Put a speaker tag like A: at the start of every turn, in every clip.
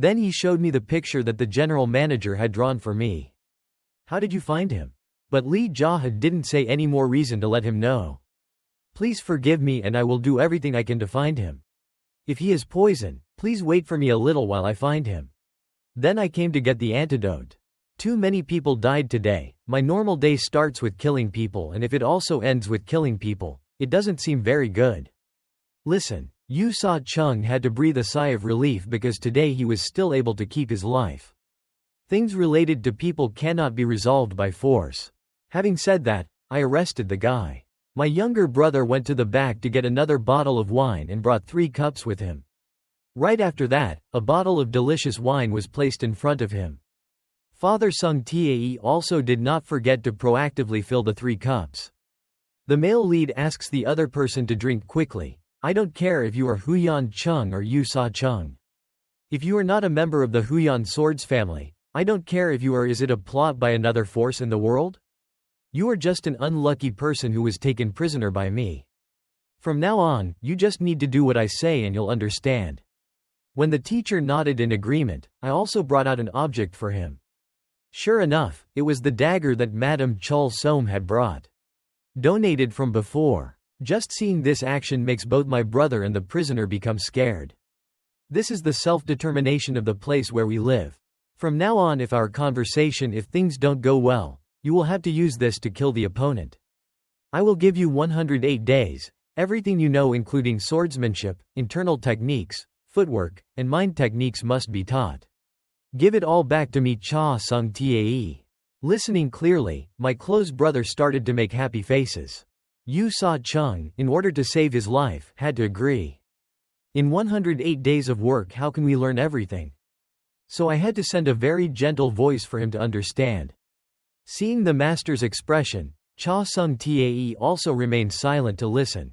A: Then he showed me the picture that the general manager had drawn for me. How did you find him? But Lee JaHa didn't say any more reason to let him know. Please forgive me and I will do everything I can to find him. If he is poison, please wait for me a little while I find him. Then I came to get the antidote. Too many people died today. My normal day starts with killing people, and if it also ends with killing people, it doesn't seem very good. Listen, Yu Sa Chung had to breathe a sigh of relief because today he was still able to keep his life. Things related to people cannot be resolved by force. Having said that, I arrested the guy. My younger brother went to the back to get another bottle of wine and brought 3 cups with him. Right after that, a bottle of delicious wine was placed in front of him. Father Sung Tae also did not forget to proactively fill the 3 cups. The male lead asks the other person to drink quickly. I don't care if you are Huyan Chung or Yu Sa Chung. If you are not a member of the Huyan Swords family, I don't care if you are. Is it a plot by another force in the world? You are just an unlucky person who was taken prisoner by me. From now on, you just need to do what I say and you'll understand. When the teacher nodded in agreement, I also brought out an object for him. Sure enough, it was the dagger that Madame Chul Som had brought. Donated from before. Just seeing this action makes both my brother and the prisoner become scared. This is the self-determination of the place where we live. From now on, if things don't go well, you will have to use this to kill the opponent. I will give you 108 days. Everything you know including swordsmanship, internal techniques, footwork, and mind techniques must be taught. Give it all back to me. Cha Sung Tae. Listening clearly, my close brother started to make happy faces. Yu Sa Chung, in order to save his life, had to agree. In 108 days of work, how can we learn everything? So I had to send a very gentle voice for him to understand. Seeing the master's expression, Cha Sung Tae also remained silent to listen.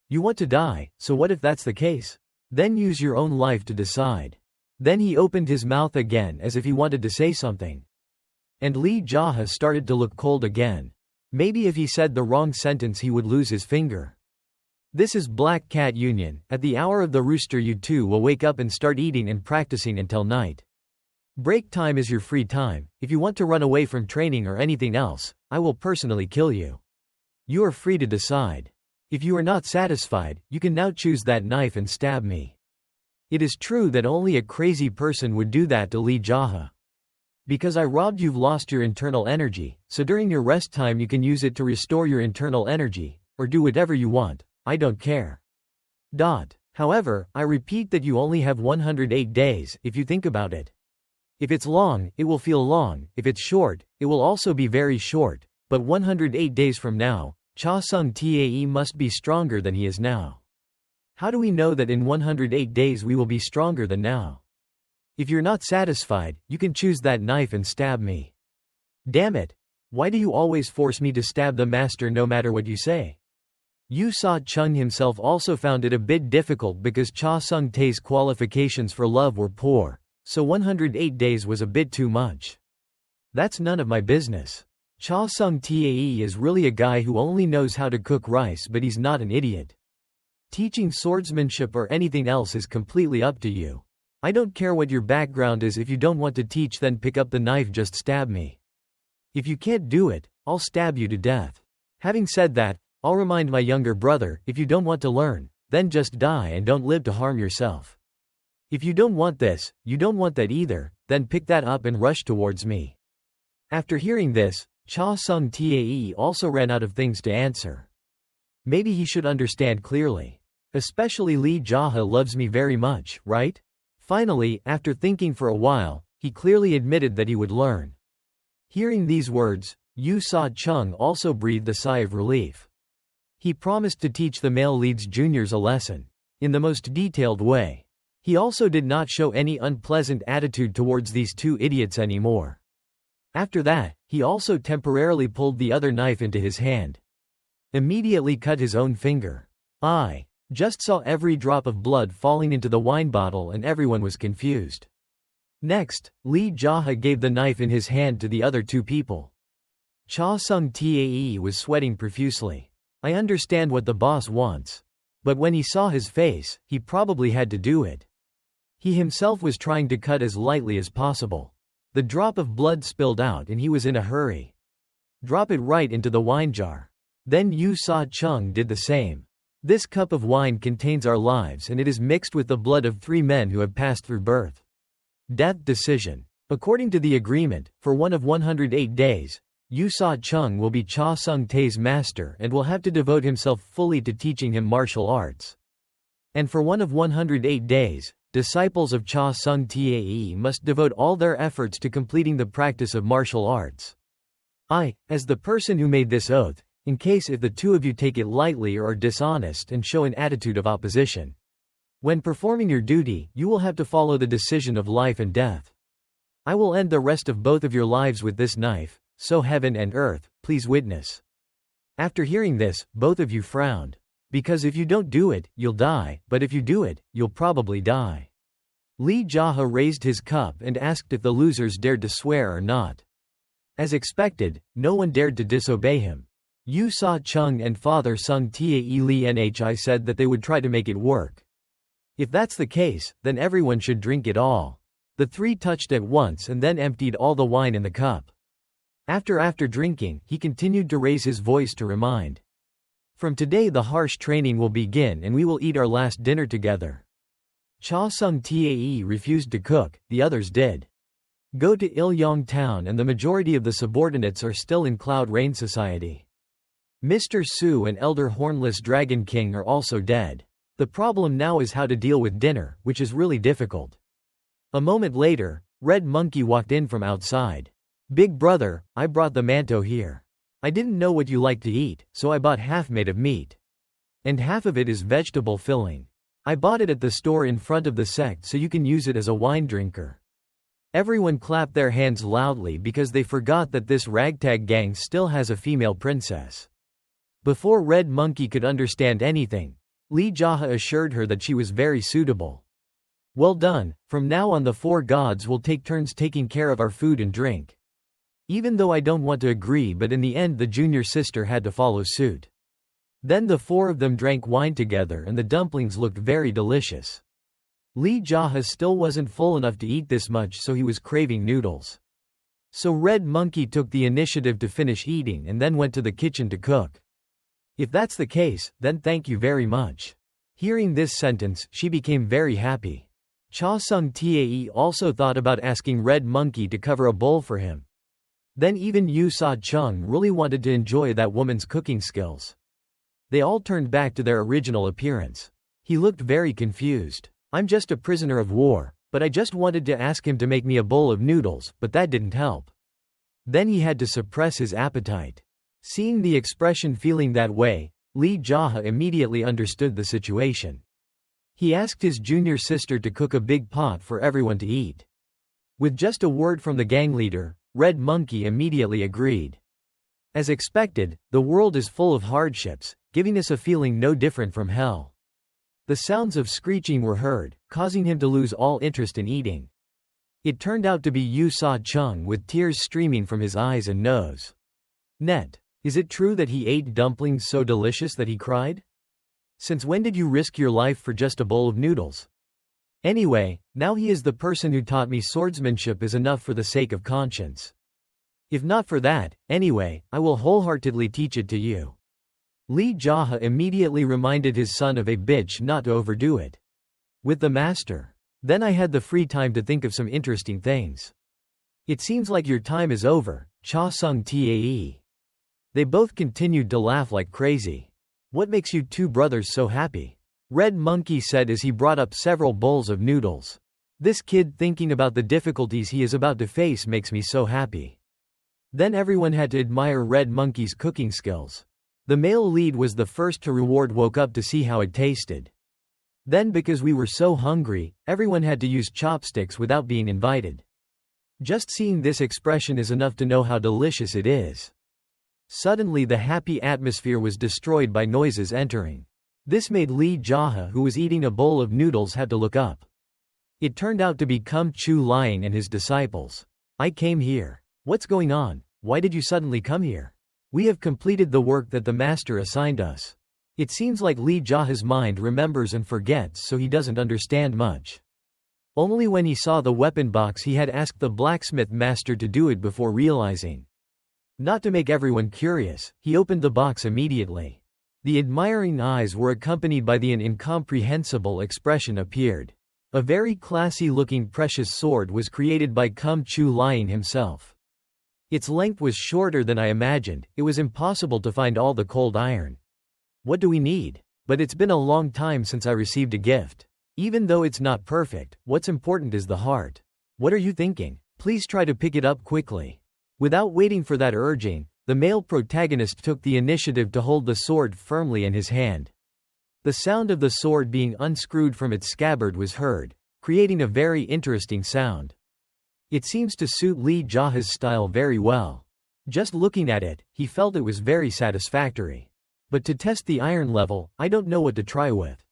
A: You want to die, so what if that's the case? Then use your own life to decide. Then he opened his mouth again as if he wanted to say something. And Lee JaHa started to look cold again. Maybe if he said the wrong sentence he would lose his finger. This is Black Cat Union. At the hour of the rooster you two will wake up and start eating and practicing until night. Break time is your free time. If you want to run away from training or anything else, I will personally kill you. You are free to decide. If you are not satisfied, you can now choose that knife and stab me. It is true that only a crazy person would do that to Lee JaHa. Because I robbed you've lost your internal energy, so during your rest time you can use it to restore your internal energy, or do whatever you want, I don't care. However, I repeat that you only have 108 days, if you think about it. If it's long, it will feel long, if it's short, it will also be very short, but 108 days from now, Cha Sung Tae must be stronger than he is now. How do we know that in 108 days we will be stronger than now? If you're not satisfied, you can choose that knife and stab me. Damn it! Why do you always force me to stab the master no matter what you say? Yu Sa Chung himself also found it a bit difficult because Cha Sung Tae's qualifications for love were poor, so 108 days was a bit too much. That's none of my business. Cha Sung Tae is really a guy who only knows how to cook rice, but he's not an idiot. Teaching swordsmanship or anything else is completely up to you. I don't care what your background is. If you don't want to teach, then pick up the knife, just stab me. If you can't do it, I'll stab you to death. Having said that, I'll remind my younger brother, if you don't want to learn, then just die and don't live to harm yourself. If you don't want this, you don't want that either, then pick that up and rush towards me. After hearing this, Cha Sung Tae also ran out of things to answer. Maybe he should understand clearly. Especially Lee JaHa loves me very much, right? Finally, after thinking for a while, he clearly admitted that he would learn. Hearing these words, Yu Sa Chung also breathed a sigh of relief. He promised to teach the male lead's juniors a lesson, in the most detailed way. He also did not show any unpleasant attitude towards these two idiots anymore. After that, he also temporarily pulled the other knife into his hand. Immediately cut his own finger. I just saw every drop of blood falling into the wine bottle and everyone was confused. Next, Lee JaHa gave the knife in his hand to the other two people. Cha Sung Tae was sweating profusely. I understand what the boss wants. But when he saw his face, he probably had to do it. He himself was trying to cut as lightly as possible. The drop of blood spilled out and he was in a hurry. Drop it right into the wine jar. Then Yu Sa Chung did the same. This cup of wine contains our lives and it is mixed with the blood of 3 men who have passed through birth, death, decision. According to the agreement, for one of 108 days, Yu Sa Chung will be Cha Sung Tae's master and will have to devote himself fully to teaching him martial arts. And for one of 108 days, disciples of Cha Sung Tae must devote all their efforts to completing the practice of martial arts. I, as the person who made this oath, in case if the two of you take it lightly or are dishonest and show an attitude of opposition. When performing your duty, you will have to follow the decision of life and death. I will end the rest of both of your lives with this knife, so heaven and earth, please witness. After hearing this, both of you frowned. Because if you don't do it, you'll die, but if you do it, you'll probably die. Lee JaHa raised his cup and asked if the losers dared to swear or not. As expected, no one dared to disobey him. Yu Sa Chung and Father Sung Tae Lee Nhi said that they would try to make it work. If that's the case, then everyone should drink it all. The 3 touched at once and then emptied all the wine in the cup. After drinking, he continued to raise his voice to remind. From today the harsh training will begin and we will eat our last dinner together. Cha Sung Tae refused to cook, the others did. Go to Ilyong town and the majority of the subordinates are still in Cloud Rain Society. Mr. Su and Elder Hornless Dragon King are also dead. The problem now is how to deal with dinner, which is really difficult. A moment later, Red Monkey walked in from outside. Big brother, I brought the manto here. I didn't know what you like to eat, so I bought half made of meat. And half of it is vegetable filling. I bought it at the store in front of the sect so you can use it as a wine drinker. Everyone clapped their hands loudly because they forgot that this ragtag gang still has a female princess. Before Red Monkey could understand anything, Lee JaHa assured her that she was very suitable. Well done, from now on the 4 gods will take turns taking care of our food and drink. Even though I don't want to agree, but in the end the junior sister had to follow suit. Then the 4 of them drank wine together and the dumplings looked very delicious. Lee JaHa still wasn't full enough to eat this much, so he was craving noodles. So Red Monkey took the initiative to finish eating and then went to the kitchen to cook. If that's the case, then thank you very much. Hearing this sentence, she became very happy. Cha Sung Tae also thought about asking Red Monkey to cover a bowl for him. Then even Yu Sa Chung really wanted to enjoy that woman's cooking skills. They all turned back to their original appearance. He looked very confused. I'm just a prisoner of war, but I just wanted to ask him to make me a bowl of noodles, but that didn't help. Then he had to suppress his appetite. Seeing the expression feeling that way, Lee JaHa immediately understood the situation. He asked his junior sister to cook a big pot for everyone to eat. With just a word from the gang leader, Red Monkey immediately agreed. As expected, the world is full of hardships, giving us a feeling no different from hell. The sounds of screeching were heard, causing him to lose all interest in eating. It turned out to be Yu Sa Chung with tears streaming from his eyes and nose. Net. Is it true that he ate dumplings so delicious that he cried? Since when did you risk your life for just a bowl of noodles? Anyway, now he is the person who taught me swordsmanship is enough for the sake of conscience. If not for that, anyway, I will wholeheartedly teach it to you. Lee JaHa immediately reminded his son of a bitch not to overdo it. With the master. Then I had the free time to think of some interesting things. It seems like your time is over, Cha Sung Tae. They both continued to laugh like crazy. What makes you 2 brothers so happy? Red Monkey said as he brought up several bowls of noodles. This kid thinking about the difficulties he is about to face makes me so happy. Then everyone had to admire Red Monkey's cooking skills. The male lead was the first to reward woke up to see how it tasted. Then because we were so hungry, everyone had to use chopsticks without being invited. Just seeing this expression is enough to know how delicious it is. Suddenly the happy atmosphere was destroyed by noises entering. This made Lee JaHa, who was eating a bowl of noodles, have to look up. It turned out to be Kum Chu Liang and his disciples. I came here. What's going on? Why did you suddenly come here? We have completed the work that the master assigned us. It seems like Lee JaHa's mind remembers and forgets, so he doesn't understand much. Only when he saw the weapon box he had asked the blacksmith master to do it before realizing. Not to make everyone curious, he opened the box immediately. The admiring eyes were accompanied by an incomprehensible expression appeared. A very classy-looking precious sword was created by Kum Chu Liang himself. Its length was shorter than I imagined, it was impossible to find all the cold iron. What do we need? But it's been a long time since I received a gift. Even though it's not perfect, what's important is the heart. What are you thinking? Please try to pick it up quickly. Without waiting for that urging, the male protagonist took the initiative to hold the sword firmly in his hand. The sound of the sword being unscrewed from its scabbard was heard, creating a very interesting sound. It seems to suit Lee JaHa's style very well. Just looking at it, he felt it was very satisfactory. But to test the iron level, I don't know what to try with.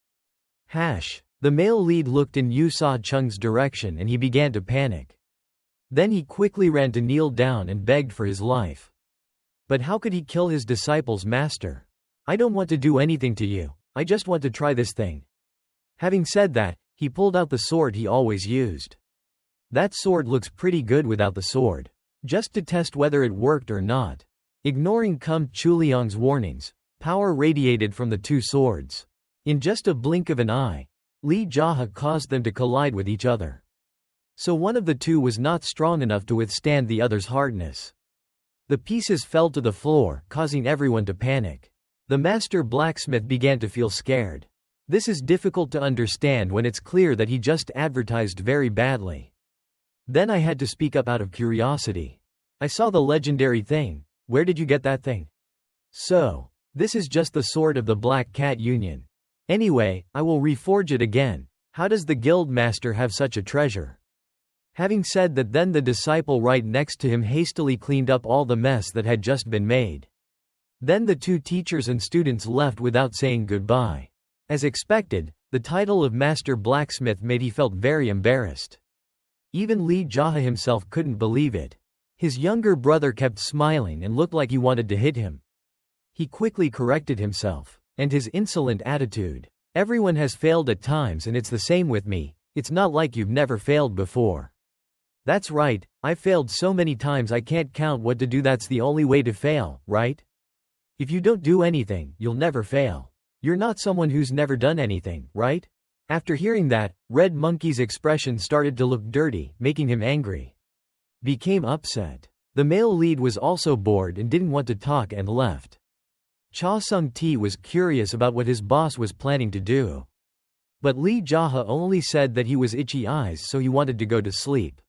A: The male lead looked in Yu Sa Chung's direction and he began to panic. Then he quickly ran to kneel down and begged for his life. But how could he kill his disciple's master? I don't want to do anything to you, I just want to try this thing. Having said that, he pulled out the sword he always used. That sword looks pretty good without the sword. Just to test whether it worked or not. Ignoring Kum Chu Liang's warnings, power radiated from the two swords. In just a blink of an eye, Lee JaHa caused them to collide with each other. So one of the two was not strong enough to withstand the other's hardness. The pieces fell to the floor, causing everyone to panic. The master blacksmith began to feel scared. This is difficult to understand when it's clear that he just advertised very badly. Then I had to speak up out of curiosity. I saw the legendary thing. Where did you get that thing? So, this is just the sword of the Black Cat Union. Anyway, I will reforge it again. How does the guild master have such a treasure? Having said that, then the disciple right next to him hastily cleaned up all the mess that had just been made. Then the two teachers and students left without saying goodbye. As expected, the title of Master Blacksmith made he felt very embarrassed. Even Lee JaHa himself couldn't believe it. His younger brother kept smiling and looked like he wanted to hit him. He quickly corrected himself. And his insolent attitude. Everyone has failed at times and it's the same with me, it's not like you've never failed before. That's right, I've failed so many times I can't count what to do. That's the only way to fail, right? If you don't do anything, you'll never fail. You're not someone who's never done anything, right? After hearing that, Red Monkey's expression started to look dirty, making him angry. Became upset. The male lead was also bored and didn't want to talk and left. Cha Sung-ti was curious about what his boss was planning to do. But Lee JaHa only said that he was itchy eyes, so he wanted to go to sleep.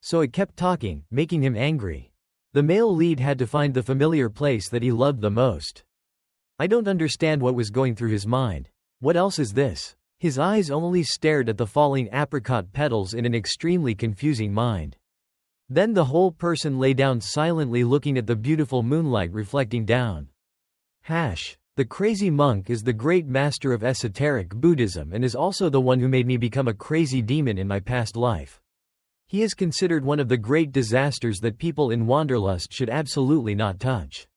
A: So it kept talking, making him angry. The male lead had to find the familiar place that he loved the most. I don't understand what was going through his mind. What else is this? His eyes only stared at the falling apricot petals in an extremely confusing mind. Then the whole person lay down silently, looking at the beautiful moonlight reflecting down. The crazy monk is the great master of esoteric Buddhism and is also the one who made me become a crazy demon in my past life. He is considered one of the great disasters that people in Wanderlust should absolutely not touch.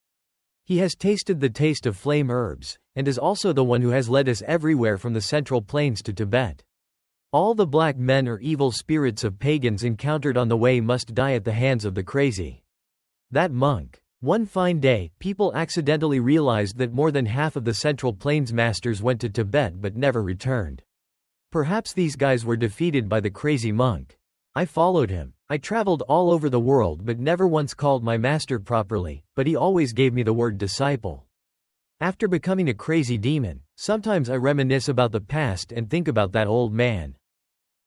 A: He has tasted the taste of flame herbs, and is also the one who has led us everywhere from the Central Plains to Tibet. All the black men or evil spirits of pagans encountered on the way must die at the hands of the crazy. That monk. One fine day, people accidentally realized that more than half of the Central Plains masters went to Tibet but never returned. Perhaps these guys were defeated by the crazy monk. I followed him. I traveled all over the world but never once called my master properly, but he always gave me the word disciple. After becoming a crazy demon, sometimes I reminisce about the past and think about that old man.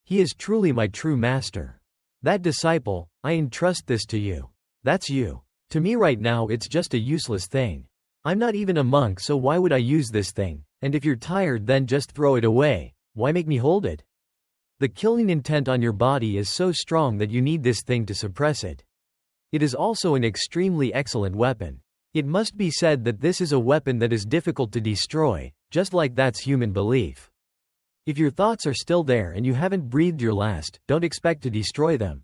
A: He is truly my true master. That disciple, I entrust this to you. That's you. To me right now it's just a useless thing. I'm not even a monk, so why would I use this thing? And if you're tired, then just throw it away. Why make me hold it? The killing intent on your body is so strong that you need this thing to suppress it. It is also an extremely excellent weapon. It must be said that this is a weapon that is difficult to destroy, just like that's human belief. If your thoughts are still there and you haven't breathed your last, don't expect to destroy them.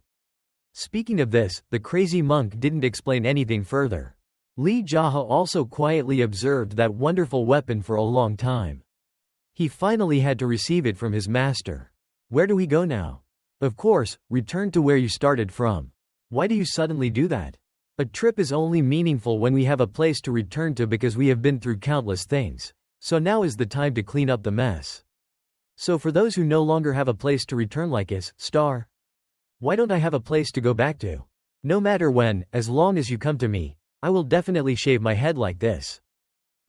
A: Speaking of this, the crazy monk didn't explain anything further. Lee JaHa also quietly observed that wonderful weapon for a long time. He finally had to receive it from his master. Where do we go now? Of course, return to where you started from. Why do you suddenly do that? A trip is only meaningful when we have a place to return to because we have been through countless things. So now is the time to clean up the mess. So for those who no longer have a place to return like is, star. Why don't I have a place to go back to? No matter when, as long as you come to me, I will definitely shave my head like this.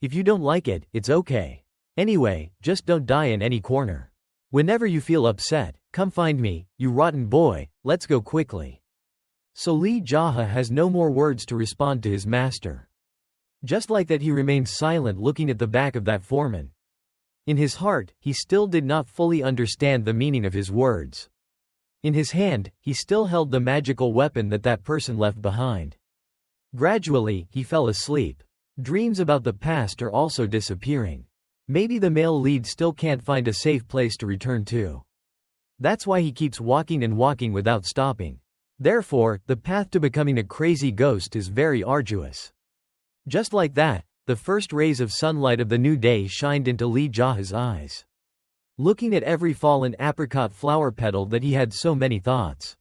A: If you don't like it, it's okay. Anyway, just don't die in any corner. Whenever you feel upset, come find me, you rotten boy, let's go quickly. So Lee JaHa has no more words to respond to his master. Just like that, he remains silent, looking at the back of that foreman. In his heart, he still did not fully understand the meaning of his words. In his hand, he still held the magical weapon that person left behind. Gradually, he fell asleep. Dreams about the past are also disappearing. Maybe the male lead still can't find a safe place to return to. That's why he keeps walking and walking without stopping. Therefore, the path to becoming a crazy ghost is very arduous. Just like that, the first rays of sunlight of the new day shined into Lee JaHa's eyes. Looking at every fallen apricot flower petal that he had so many thoughts.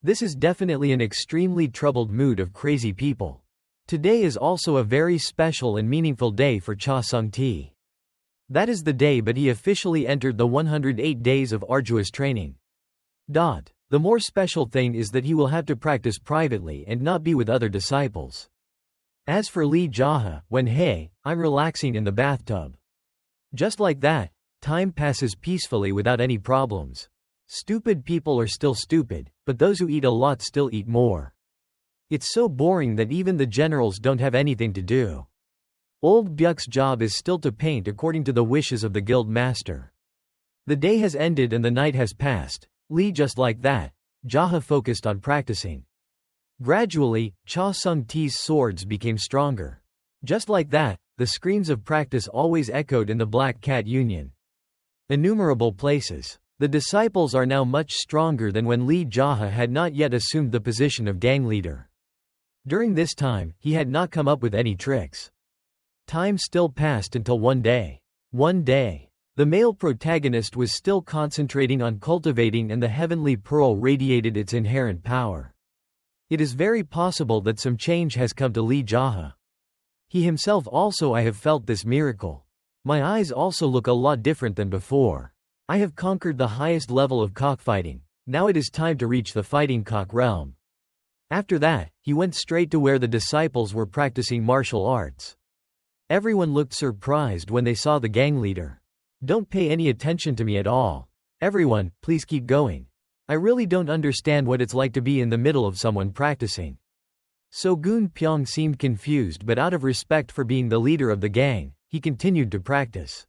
A: This is definitely an extremely troubled mood of crazy people. Today is also a very special and meaningful day for Cha Sung-ti. That is the day but he officially entered the 108 days of arduous training. The more special thing is that he will have to practice privately and not be with other disciples. As for Lee JaHa, I'm relaxing in the bathtub. Just like that, time passes peacefully without any problems. Stupid people are still stupid, but those who eat a lot still eat more. It's so boring that even the generals don't have anything to do. Old Byuk's job is still to paint according to the wishes of the guild master. The day has ended and the night has passed. Just like that, JaHa focused on practicing. Gradually, Cha Sung-ti's swords became stronger. Just like that, the screams of practice always echoed in the Black Cat Union. Innumerable places. The disciples are now much stronger than when Lee JaHa had not yet assumed the position of gang leader. During this time, he had not come up with any tricks. Time still passed until one day. The male protagonist was still concentrating on cultivating and the heavenly pearl radiated its inherent power. It is very possible that some change has come to Lee JaHa. He himself also I have felt this miracle. My eyes also look a lot different than before. I have conquered the highest level of cockfighting. Now it is time to reach the fighting cock realm. After that, he went straight to where the disciples were practicing martial arts. Everyone looked surprised when they saw the gang leader. Don't pay any attention to me at all. Everyone, please keep going. I really don't understand what it's like to be in the middle of someone practicing. So Goon Pyong seemed confused, but out of respect for being the leader of the gang, he continued to practice.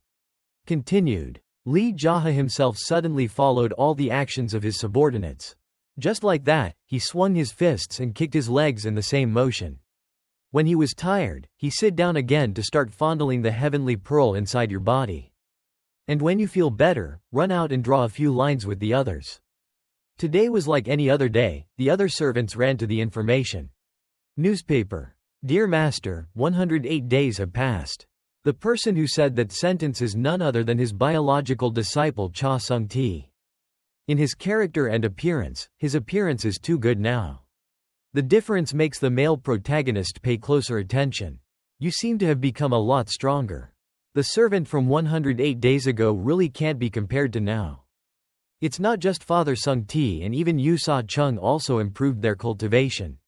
A: Lee JaHa himself suddenly followed all the actions of his subordinates. Just like that, he swung his fists and kicked his legs in the same motion. When he was tired, he sit down again to start fondling the heavenly pearl inside your body. And when you feel better, run out and draw a few lines with the others. Today was like any other day. The other servants ran to the information newspaper. Dear Master, 108 days have passed. The person who said that sentence is none other than his biological disciple Cha Sung-ti. In his character and appearance, his appearance is too good now. The difference makes the male protagonist pay closer attention. You seem to have become a lot stronger. The servant from 108 days ago really can't be compared to now. It's not just Father Sung-ti, and even Yu Sa-chung also improved their cultivation.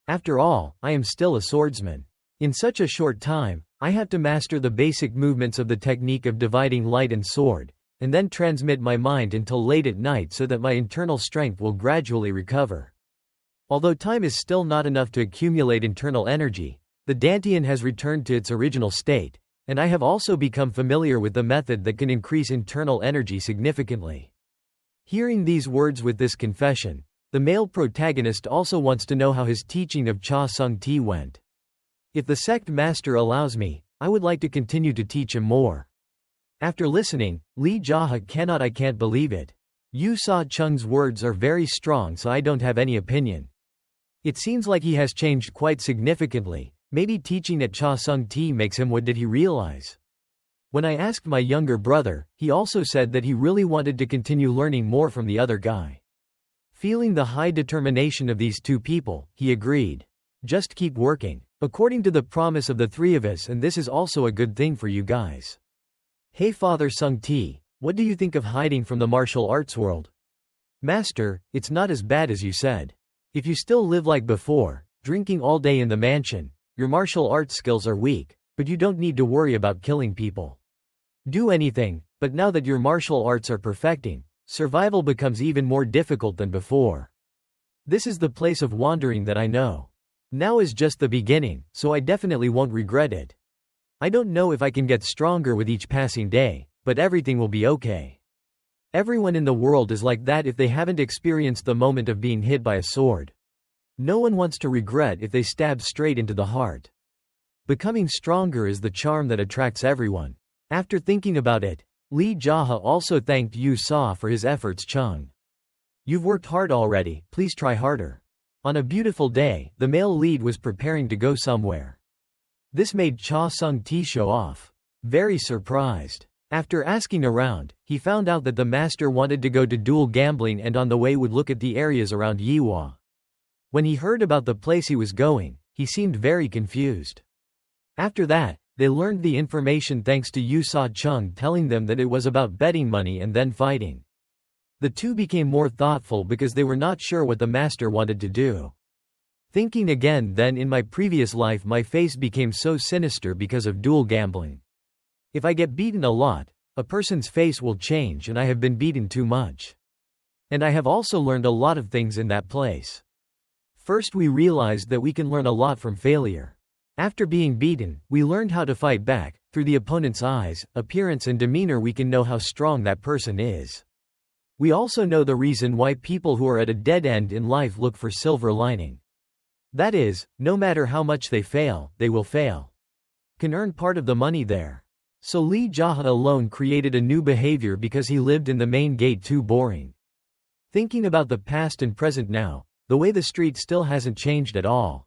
A: After all, I am still a swordsman. In such a short time, I have to master the basic movements of the technique of dividing light and sword, and then transmit my mind until late at night so that my internal strength will gradually recover. Although time is still not enough to accumulate internal energy, the Dantian has returned to its original state, and I have also become familiar with the method that can increase internal energy significantly. Hearing these words with this confession, the male protagonist also wants to know how his teaching of Cha Sung-ti went. If the sect master allows me, I would like to continue to teach him more. After listening, Lee JaHa I can't believe it. Yu Sa-chung's words are very strong, so I don't have any opinion. It seems like he has changed quite significantly. Maybe teaching at Cha Sung-ti makes him. What did he realize? When I asked my younger brother, he also said that he really wanted to continue learning more from the other guy. Feeling the high determination of these two people, he agreed. Just keep working, according to the promise of the three of us, and this is also a good thing for you guys. Hey Father Sung Ti, what do you think of hiding from the martial arts world? Master, it's not as bad as you said. If you still live like before, drinking all day in the mansion, your martial arts skills are weak, but you don't need to worry about killing people. Do anything, but now that your martial arts are perfecting, survival becomes even more difficult than before. This is the place of wandering that I know. Now is just the beginning, so I definitely won't regret it. I don't know if I can get stronger with each passing day, but everything will be okay. Everyone in the world is like that if they haven't experienced the moment of being hit by a sword. No one wants to regret if they stab straight into the heart. Becoming stronger is the charm that attracts everyone. After thinking about it, Lee JaHa also thanked Yu Sa for his efforts. Chung. You've worked hard already, please try harder. On a beautiful day, the male lead was preparing to go somewhere. This made Cha Sung Ti show off. Very surprised. After asking around, he found out that the master wanted to go to duel gambling and on the way would look at the areas around Yiwa. When he heard about the place he was going, he seemed very confused. After that, they learned the information thanks to Yu Sa Chung telling them that it was about betting money and then fighting. The two became more thoughtful because they were not sure what the master wanted to do. Thinking again, then in my previous life my face became so sinister because of duel gambling. If I get beaten a lot, a person's face will change, and I have been beaten too much. And I have also learned a lot of things in that place. First, we realized that we can learn a lot from failure. After being beaten, we learned how to fight back. Through the opponent's eyes, appearance and demeanor we can know how strong that person is. We also know the reason why people who are at a dead end in life look for silver lining. That is, no matter how much they fail, they will fail. Can earn part of the money there. So Lee JaHa alone created a new behavior because he lived in the main gate too boring. Thinking about the past and present now, the way the street still hasn't changed at all.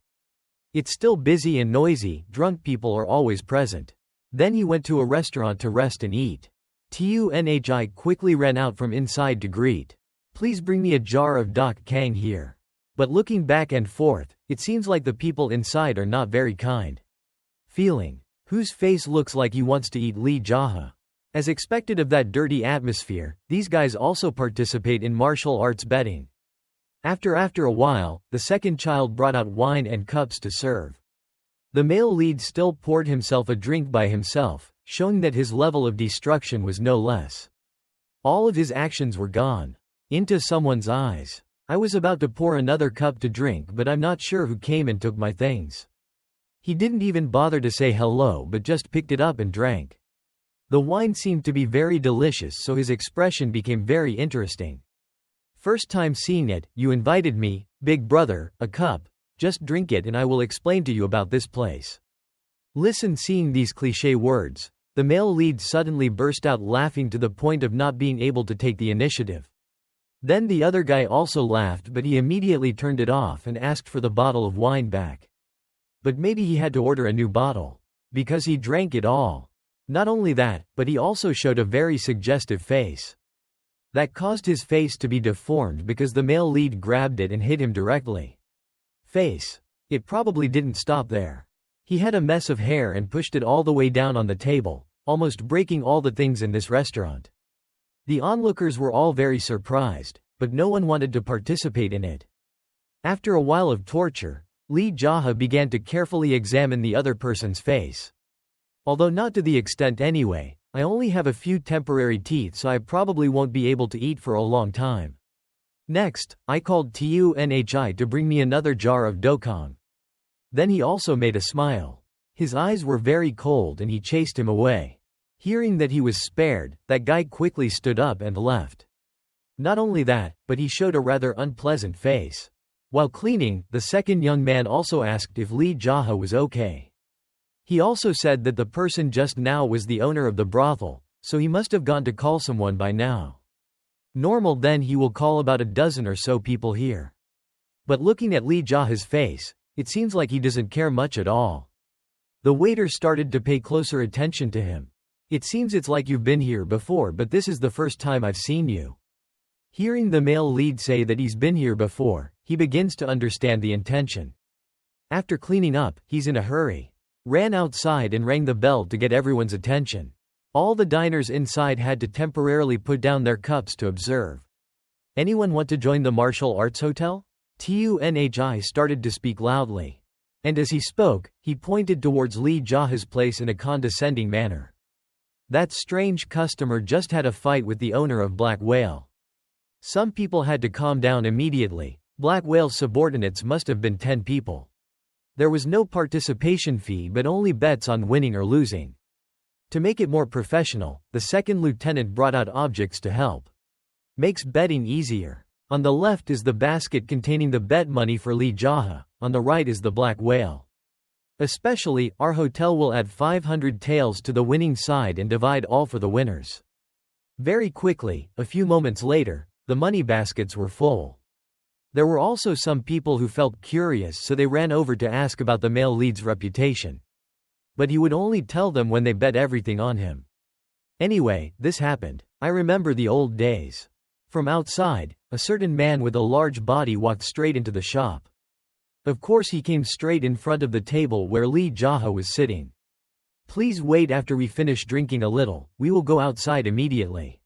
A: It's still busy and noisy, drunk people are always present. Then he went to a restaurant to rest and eat. Tunhi quickly ran out from inside to greet. Please bring me a jar of Dak Kang here. But looking back and forth, it seems like the people inside are not very kind. Feeling. Whose face looks like he wants to eat Lee JaHa. As expected of that dirty atmosphere, these guys also participate in martial arts betting. After a while, the second child brought out wine and cups to serve. The male lead still poured himself a drink by himself, showing that his level of destruction was no less. All of his actions were gone. Into someone's eyes. I was about to pour another cup to drink, but I'm not sure who came and took my things. He didn't even bother to say hello but just picked it up and drank. The wine seemed to be very delicious, so his expression became very interesting. First time seeing it, you invited me, big brother, a cup. Just drink it and I will explain to you about this place. Listen, seeing these cliché words, the male lead suddenly burst out laughing to the point of not being able to take the initiative. Then the other guy also laughed, but he immediately turned it off and asked for the bottle of wine back. But maybe he had to order a new bottle. Because he drank it all. Not only that, but he also showed a very suggestive face. That caused his face to be deformed because the male lead grabbed it and hit him directly. Face. It probably didn't stop there. He had a mess of hair and pushed it all the way down on the table, almost breaking all the things in this restaurant. The onlookers were all very surprised, but no one wanted to participate in it. After a while of torture, Lee JaHa began to carefully examine the other person's face. Although not to the extent anyway, I only have a few temporary teeth, so I probably won't be able to eat for a long time. Next, I called Tunhi to bring me another jar of dokang. Then he also made a smile. His eyes were very cold and he chased him away. Hearing that he was spared, that guy quickly stood up and left. Not only that, but he showed a rather unpleasant face. While cleaning, the second young man also asked if Lee JaHa was okay. He also said that the person just now was the owner of the brothel, so he must have gone to call someone by now. Normal, then he will call about a dozen or so people here. But looking at Lee JaHa's face, it seems like he doesn't care much at all. The waiter started to pay closer attention to him. It seems it's like you've been here before, but this is the first time I've seen you. Hearing the male lead say that he's been here before, he begins to understand the intention. After cleaning up, he's in a hurry. Ran outside and rang the bell to get everyone's attention. All the diners inside had to temporarily put down their cups to observe. Anyone want to join the martial arts hotel? Tunhi started to speak loudly. And as he spoke, he pointed towards Lee JaHa's place in a condescending manner. That strange customer just had a fight with the owner of Black Whale. Some people had to calm down immediately. Black Whale's subordinates must have been 10 people. There was no participation fee but only bets on winning or losing. To make it more professional, the second lieutenant brought out objects to help. Makes betting easier. On the left is the basket containing the bet money for Lee JaHa, on the right is the Black Whale. Especially, our hotel will add 500 taels to the winning side and divide all for the winners. Very quickly, a few moments later, the money baskets were full. There were also some people who felt curious, so they ran over to ask about the male lead's reputation. But he would only tell them when they bet everything on him. Anyway, this happened. I remember the old days. From outside, a certain man with a large body walked straight into the shop. Of course he came straight in front of the table where Lee JaHa was sitting. Please wait, after we finish drinking a little, we will go outside immediately.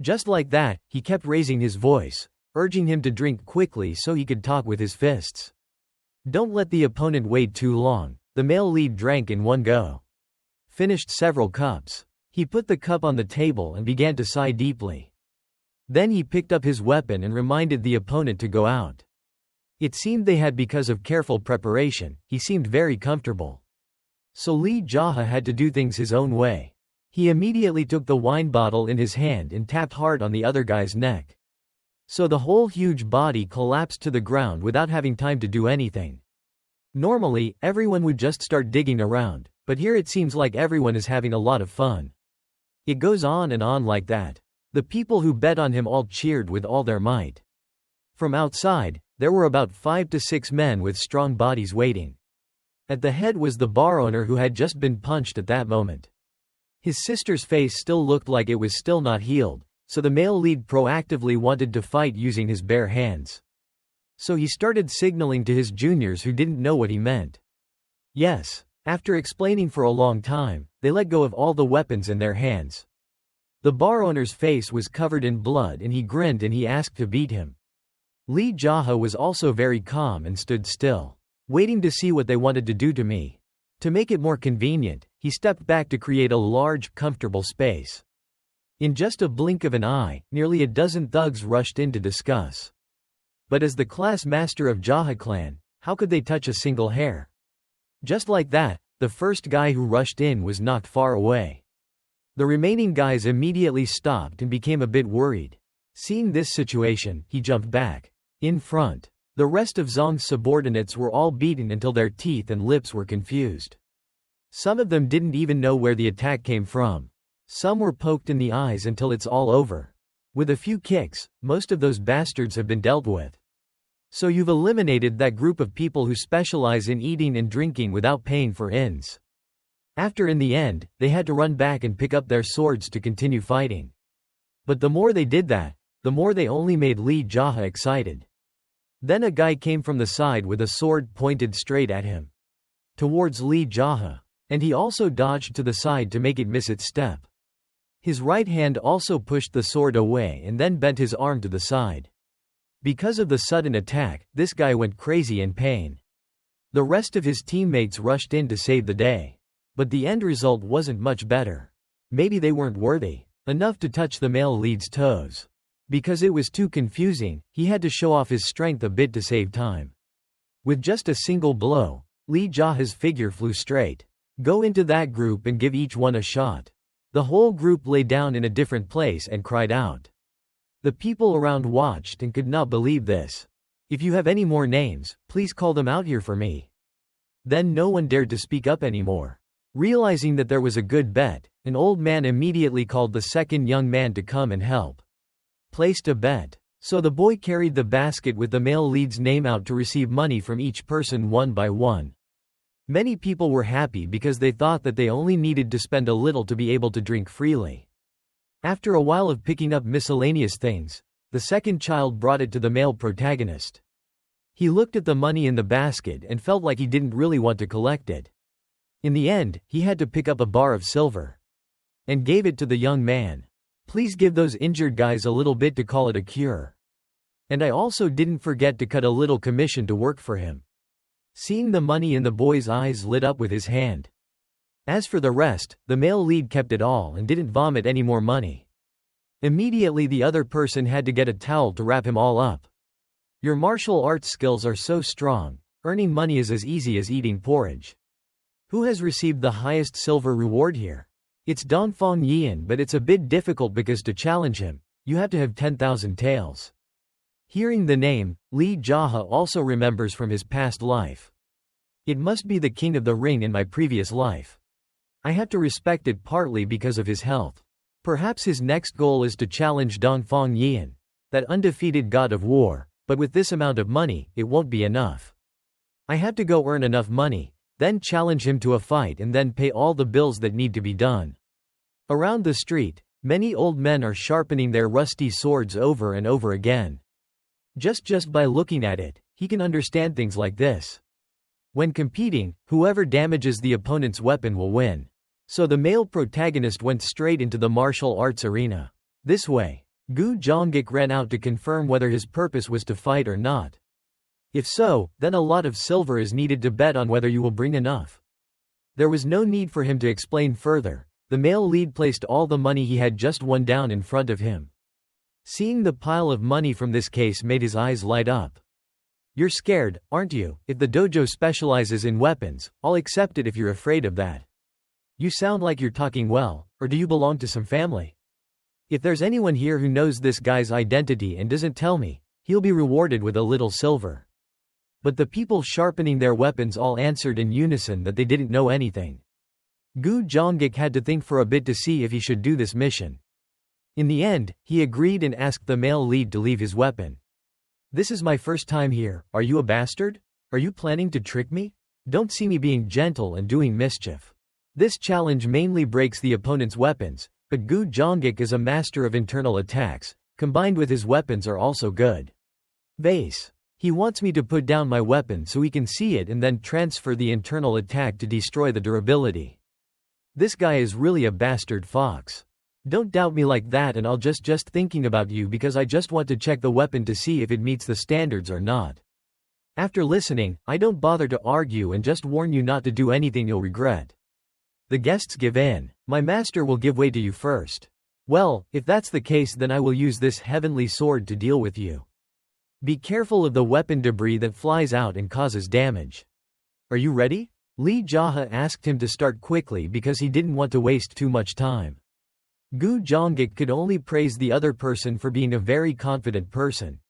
A: Just like that, he kept raising his voice, urging him to drink quickly so he could talk with his fists. Don't let the opponent wait too long. The male lead drank in one go. Finished several cups. He put the cup on the table and began to sigh deeply. Then he picked up his weapon and reminded the opponent to go out. It seemed they had because of careful preparation. He seemed very comfortable. So Lee JaHa had to do things his own way. He immediately took the wine bottle in his hand and tapped hard on the other guy's neck. So the whole huge body collapsed to the ground without having time to do anything. Normally, everyone would just start digging around, but here it seems like everyone is having a lot of fun. It goes on and on like that. The people who bet on him all cheered with all their might. From outside, there were about 5 to 6 men with strong bodies waiting. At the head was the bar owner who had just been punched at that moment. His sister's face still looked like it was still not healed, so the male lead proactively wanted to fight using his bare hands. So he started signaling to his juniors who didn't know what he meant. Yes, after explaining for a long time, they let go of all the weapons in their hands. The bar owner's face was covered in blood and he grinned and he asked to beat him. Lee JaHa was also very calm and stood still, waiting to see what they wanted to do to me. To make it more convenient, he stepped back to create a large, comfortable space. In just a blink of an eye, nearly a dozen thugs rushed in to discuss. But as the class master of JaHa clan, how could they touch a single hair? Just like that, the first guy who rushed in was knocked far away. The remaining guys immediately stopped and became a bit worried. Seeing this situation, he jumped back. In front. The rest of Zhong's subordinates were all beaten until their teeth and lips were confused. Some of them didn't even know where the attack came from. Some were poked in the eyes until it's all over. With a few kicks, most of those bastards have been dealt with. So you've eliminated that group of people who specialize in eating and drinking without paying for ins. After, in the end, they had to run back and pick up their swords to continue fighting. But the more they did that, the more they only made Lee JaHa excited. Then a guy came from the side with a sword pointed straight at him. Towards Lee JaHa. And he also dodged to the side to make it miss its step. His right hand also pushed the sword away and then bent his arm to the side. Because of the sudden attack, this guy went crazy in pain. The rest of his teammates rushed in to save the day. But the end result wasn't much better. Maybe they weren't worthy enough to touch the male lead's toes. Because it was too confusing, he had to show off his strength a bit to save time. With just a single blow, Lee JaHa's figure flew straight. Go into that group and give each one a shot. The whole group lay down in a different place and cried out. The people around watched and could not believe this. If you have any more names, please call them out here for me. Then no one dared to speak up anymore. Realizing that there was a good bet, an old man immediately called the second young man to come and help. Placed a bet. So the boy carried the basket with the male lead's name out to receive money from each person one by one. Many people were happy because they thought that they only needed to spend a little to be able to drink freely. After a while of picking up miscellaneous things, The second child brought it to the male protagonist. He looked at the money in the basket and felt like he didn't really want to collect it. In the end, he had to pick up a bar of silver and gave it to the young man. Please give those injured guys a little bit to call it a cure. And I also didn't forget to cut a little commission to work for him. Seeing the money in the boy's eyes lit up with his hand. As for the rest, the male lead kept it all and didn't vomit any more money. Immediately the other person had to get a towel to wrap him all up. Your martial arts skills are so strong, earning money is as easy as eating porridge. Who has received the highest silver reward here? It's Dongfang Yian, but it's a bit difficult because to challenge him, you have to have 10,000 taels. Hearing the name, Lee JaHa also remembers from his past life. It must be the king of the ring in my previous life. I have to respect it partly because of his health. Perhaps his next goal is to challenge Dongfang Yian, that undefeated god of war, but with this amount of money, it won't be enough. I have to go earn enough money, then challenge him to a fight and then pay all the bills that need to be done. Around the street, many old men are sharpening their rusty swords over and over again. Just by looking at it, he can understand things like this. When competing, whoever damages the opponent's weapon will win. So the male protagonist went straight into the martial arts arena. This way, Gu Zhongguk ran out to confirm whether his purpose was to fight or not. If so, then a lot of silver is needed to bet on whether you will bring enough. There was no need for him to explain further. The male lead placed all the money he had just won down in front of him. Seeing the pile of money from this case made his eyes light up. You're scared, aren't you? If the dojo specializes in weapons, I'll accept it if you're afraid of that. You sound like you're talking well, or do you belong to some family? If there's anyone here who knows this guy's identity and doesn't tell me, he'll be rewarded with a little silver. But the people sharpening their weapons all answered in unison that they didn't know anything. Gu Zhongguk had to think for a bit to see if he should do this mission. In the end, he agreed and asked the male lead to leave his weapon. This is my first time here, are you a bastard? Are you planning to trick me? Don't see me being gentle and doing mischief. This challenge mainly breaks the opponent's weapons, but Gu Zhongguk is a master of internal attacks, combined with his weapons are also good. Base. He wants me to put down my weapon so he can see it and then transfer the internal attack to destroy the durability. This guy is really a bastard fox. Don't doubt me like that and I'll just thinking about you because I just want to check the weapon to see if it meets the standards or not. After listening, I don't bother to argue and just warn you not to do anything you'll regret. The guests give in. My master will give way to you first. Well, if that's the case then I will use this heavenly sword to deal with you. Be careful of the weapon debris that flies out and causes damage. Are you ready? Lee JaHa asked him to start quickly because he didn't want to waste too much time. Gu Zhongguk could only praise the other person for being a very confident person.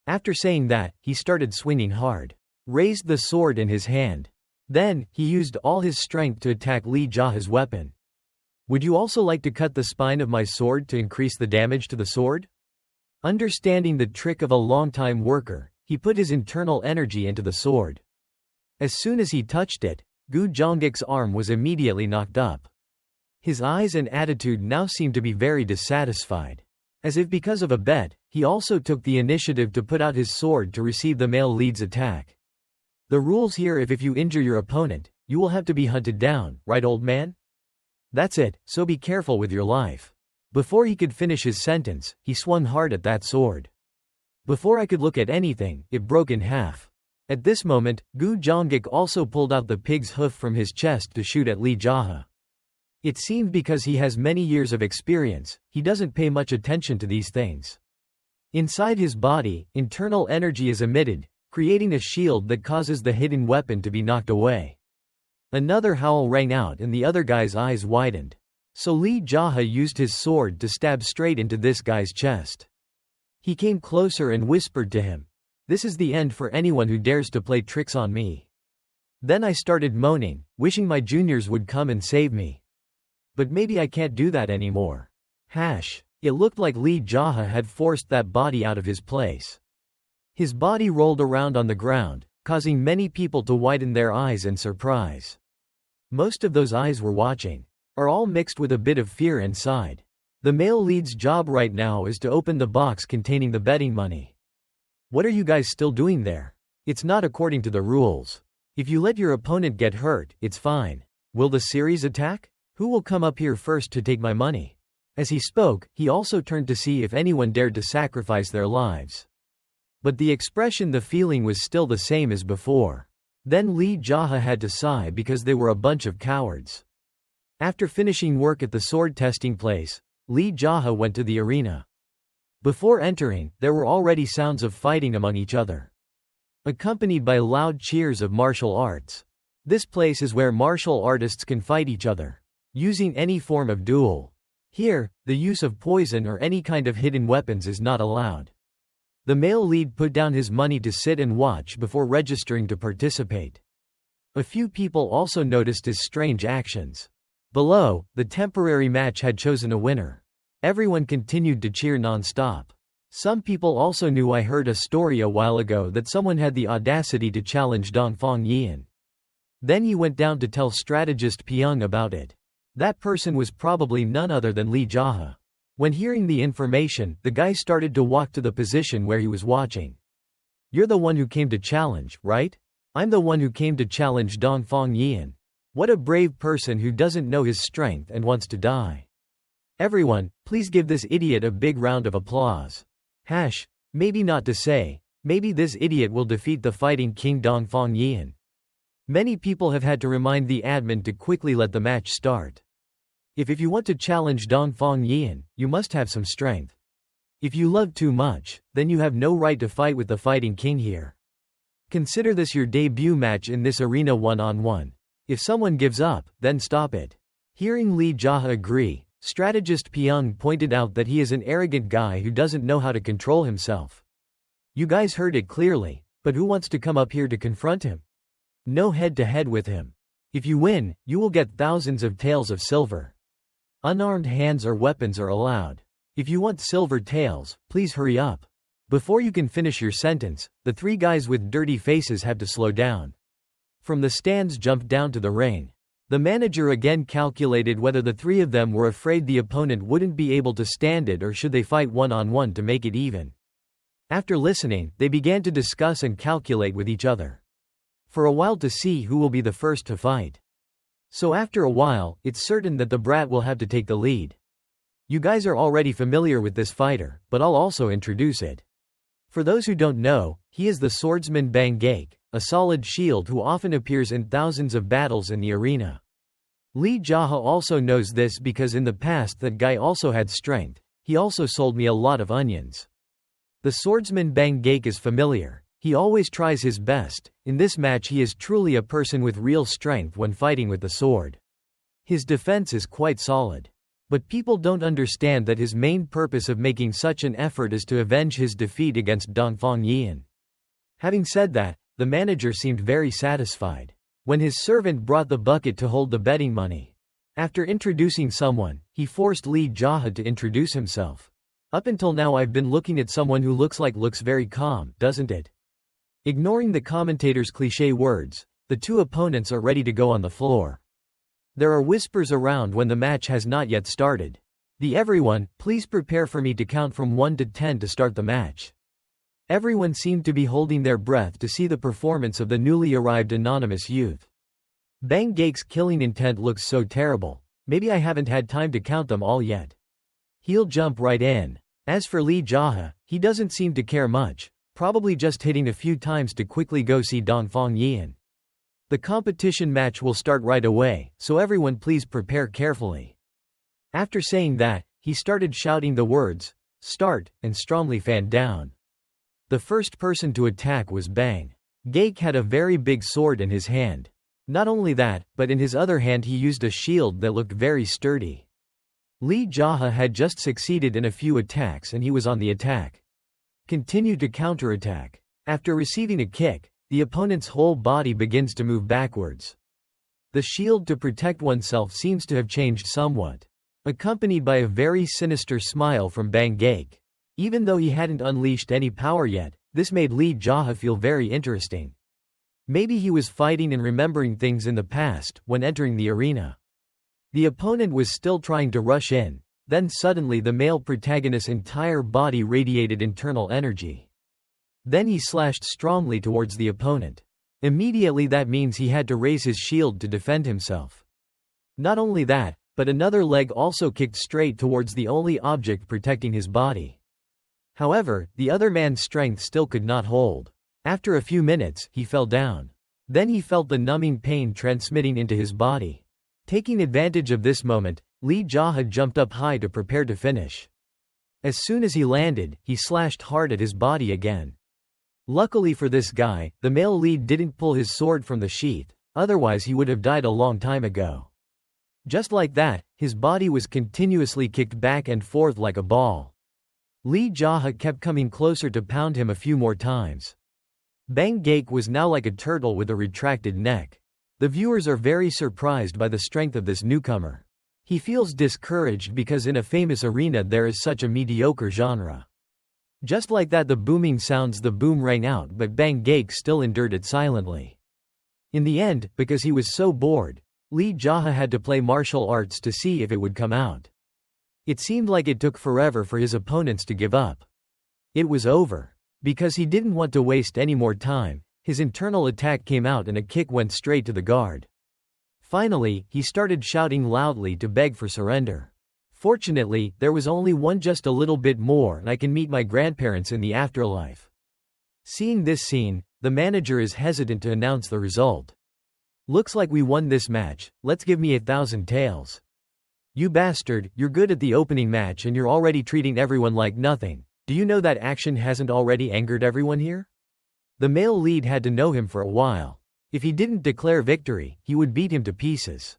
A: After saying that, he started swinging hard. Raised the sword in his hand. Then, he used all his strength to attack Lee JaHa's weapon. Would you also like to cut the spine of my sword to increase the damage to the sword? Understanding the trick of a long-time worker, he put his internal energy into the sword. As soon as he touched it, Gu Zhongguk's arm was immediately knocked up. His eyes and attitude now seemed to be very dissatisfied. As if because of a bet, he also took the initiative to put out his sword to receive the male lead's attack. The rules here: if you injure your opponent, you will have to be hunted down, right old man? That's it, so be careful with your life. Before he could finish his sentence, he swung hard at that sword. Before I could look at anything, it broke in half. At this moment, Gu Zhongguk also pulled out the pig's hoof from his chest to shoot at Lee JaHa. It seemed because he has many years of experience, he doesn't pay much attention to these things. Inside his body, internal energy is emitted, creating a shield that causes the hidden weapon to be knocked away. Another howl rang out and the other guy's eyes widened. So Lee JaHa used his sword to stab straight into this guy's chest. He came closer and whispered to him, "This is the end for anyone who dares to play tricks on me." Then I started moaning, wishing my juniors would come and save me. But maybe I can't do that anymore. It looked like Lee JaHa had forced that body out of his place. His body rolled around on the ground, causing many people to widen their eyes in surprise. Most of those eyes were watching, are all mixed with a bit of fear inside. The male lead's job right now is to open the box containing the betting money. What are you guys still doing there? It's not according to the rules. If you let your opponent get hurt, it's fine. Will the series attack? Who will come up here first to take my money? As he spoke, he also turned to see if anyone dared to sacrifice their lives. But the feeling was still the same as before. Then Lee JaHa had to sigh because they were a bunch of cowards. After finishing work at the sword testing place, Lee JaHa went to the arena. Before entering, there were already sounds of fighting among each other, accompanied by loud cheers of martial arts. This place is where martial artists can fight each other, using any form of duel. Here, the use of poison or any kind of hidden weapons is not allowed. The male lead put down his money to sit and watch before registering to participate. A few people also noticed his strange actions. Below, the temporary match had chosen a winner. Everyone continued to cheer non-stop. Some people also knew I heard a story a while ago that someone had the audacity to challenge Dongfang Yian. Then he went down to tell strategist Pyong about it. That person was probably none other than Lee JaHa. When hearing the information, the guy started to walk to the position where he was watching. You're the one who came to challenge, right? I'm the one who came to challenge Dongfang Yian. What a brave person who doesn't know his strength and wants to die. Everyone, please give this idiot a big round of applause. Maybe not to say, maybe this idiot will defeat the fighting king Dongfang Yian. Many people have had to remind the admin to quickly let the match start. If you want to challenge Dongfang Yian, you must have some strength. If you love too much, then you have no right to fight with the fighting king here. Consider this your debut match in this arena one-on-one. If someone gives up, then stop it. Hearing Lee JaHa agree, strategist Pyong pointed out that he is an arrogant guy who doesn't know how to control himself. You guys heard it clearly, but who wants to come up here to confront him? No head-to-head with him. If you win, you will get thousands of taels of silver. Unarmed hands or weapons are allowed. If you want silver taels, please hurry up. Before you can finish your sentence, the three guys with dirty faces have to slow down. From the stands jumped down to the ring. The manager again calculated whether the three of them were afraid the opponent wouldn't be able to stand it or should they fight one-on-one to make it even. After listening, they began to discuss and calculate with each other for a while to see who will be the first to fight. So after a while, it's certain that the brat will have to take the lead. You guys are already familiar with this fighter, but I'll also introduce it. For those who don't know, he is the swordsman Bang Gaek, a solid shield who often appears in thousands of battles in the arena. Lee JaHa also knows this because in the past that guy also had strength. He also sold me a lot of onions. The swordsman Bang Gaek is familiar. He always tries his best. In this match he is truly a person with real strength when fighting with the sword. His defense is quite solid. But people don't understand that his main purpose of making such an effort is to avenge his defeat against Dongfang Yian. Having said that, the manager seemed very satisfied when his servant brought the bucket to hold the betting money. After introducing someone, he forced Lee JaHa to introduce himself. Up until now I've been looking at someone who looks very calm, doesn't it? Ignoring the commentator's cliché words, the two opponents are ready to go on the floor. There are whispers around when the match has not yet started. Everyone, please prepare for me to count from 1 to 10 to start the match. Everyone seemed to be holding their breath to see the performance of the newly arrived anonymous youth. Bang Gaek's killing intent looks so terrible. Maybe I haven't had time to count them all yet. He'll jump right in. As for Lee JaHa, he doesn't seem to care much, probably just hitting a few times to quickly go see Dongfang Yian. The competition match will start right away, so everyone please prepare carefully. After saying that, he started shouting the words, "Start," and strongly fanned down. The first person to attack was Bang Gaek had a very big sword in his hand. Not only that, but in his other hand he used a shield that looked very sturdy. Lee JaHa had just succeeded in a few attacks and he was on the attack. Continued to counterattack. After receiving a kick, the opponent's whole body begins to move backwards. The shield to protect oneself seems to have changed somewhat, accompanied by a very sinister smile from Bang Gaek. Even though he hadn't unleashed any power yet, this made Lee JaHa feel very interesting. Maybe he was fighting and remembering things in the past when entering the arena. The opponent was still trying to rush in. Then suddenly the male protagonist's entire body radiated internal energy. Then he slashed strongly towards the opponent. Immediately that means he had to raise his shield to defend himself. Not only that, but another leg also kicked straight towards the only object protecting his body. However, the other man's strength still could not hold. After a few minutes, he fell down. Then he felt the numbing pain transmitting into his body. Taking advantage of this moment, Lee JaHa jumped up high to prepare to finish. As soon as he landed, he slashed hard at his body again. Luckily for this guy, the male lead didn't pull his sword from the sheath, otherwise he would have died a long time ago. Just like that, his body was continuously kicked back and forth like a ball. Lee JaHa kept coming closer to pound him a few more times. Bang Gaek was now like a turtle with a retracted neck. The viewers are very surprised by the strength of this newcomer. He feels discouraged because in a famous arena there is such a mediocre genre. Just like that, the booming sounds, the boom rang out, but Bang Gaek still endured it silently. In the end, because he was so bored, Lee JaHa had to play martial arts to see if it would come out. It seemed like it took forever for his opponents to give up. It was over. Because he didn't want to waste any more time, his internal attack came out and a kick went straight to the guard. Finally, he started shouting loudly to beg for surrender. Fortunately, there was only one, just a little bit more and I can meet my grandparents in the afterlife. Seeing this scene, the manager is hesitant to announce the result. Looks like we won this match, let's give me 1,000 taels. You bastard, you're good at the opening match and you're already treating everyone like nothing. Do you know that action hasn't already angered everyone here? The male lead had to know him for a while. If he didn't declare victory, he would beat him to pieces.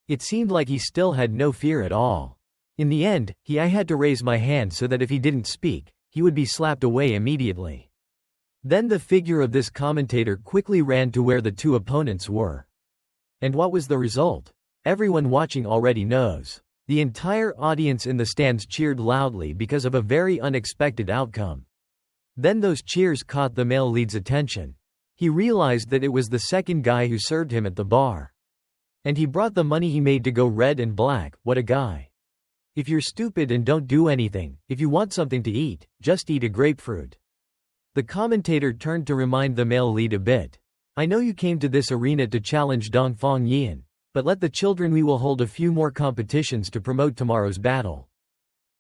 A: It seemed like he still had no fear at all. In the end, I had to raise my hand so that if he didn't speak, he would be slapped away immediately. Then the figure of this commentator quickly ran to where the two opponents were. And what was the result? Everyone watching already knows. The entire audience in the stands cheered loudly because of a very unexpected outcome. Then those cheers caught the male lead's attention. He realized that it was the second guy who served him at the bar. And he brought the money he made to go red and black. What a guy. If you're stupid and don't do anything, if you want something to eat, just eat a grapefruit. The commentator turned to remind the male lead a bit. I know you came to this arena to challenge Dong Fong Yian. But let the children, we will hold a few more competitions to promote tomorrow's battle.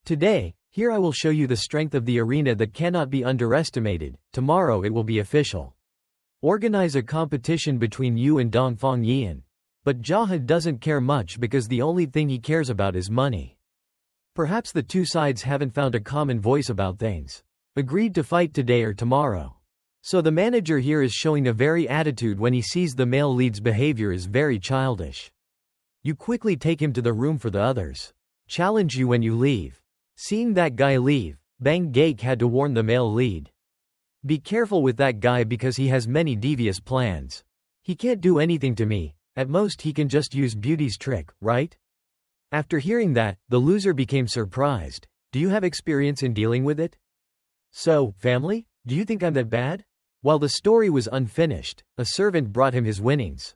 A: Today, here I will show you the strength of the arena that cannot be underestimated. Tomorrow it will be official. Organize a competition between you and Dong Fong Yian. But JaHa doesn't care much because the only thing he cares about is money. Perhaps the two sides haven't found a common voice about things. Agreed to fight today or tomorrow. So the manager here is showing a very attitude when he sees the male lead's behavior is very childish. You quickly take him to the room for the others. Challenge you when you leave. Seeing that guy leave, Bang Gaek had to warn the male lead. Be careful with that guy because he has many devious plans. He can't do anything to me, at most he can just use beauty's trick, right? After hearing that, the loser became surprised. Do you have experience in dealing with it? So, family, do you think I'm that bad? While the story was unfinished, a servant brought him his winnings.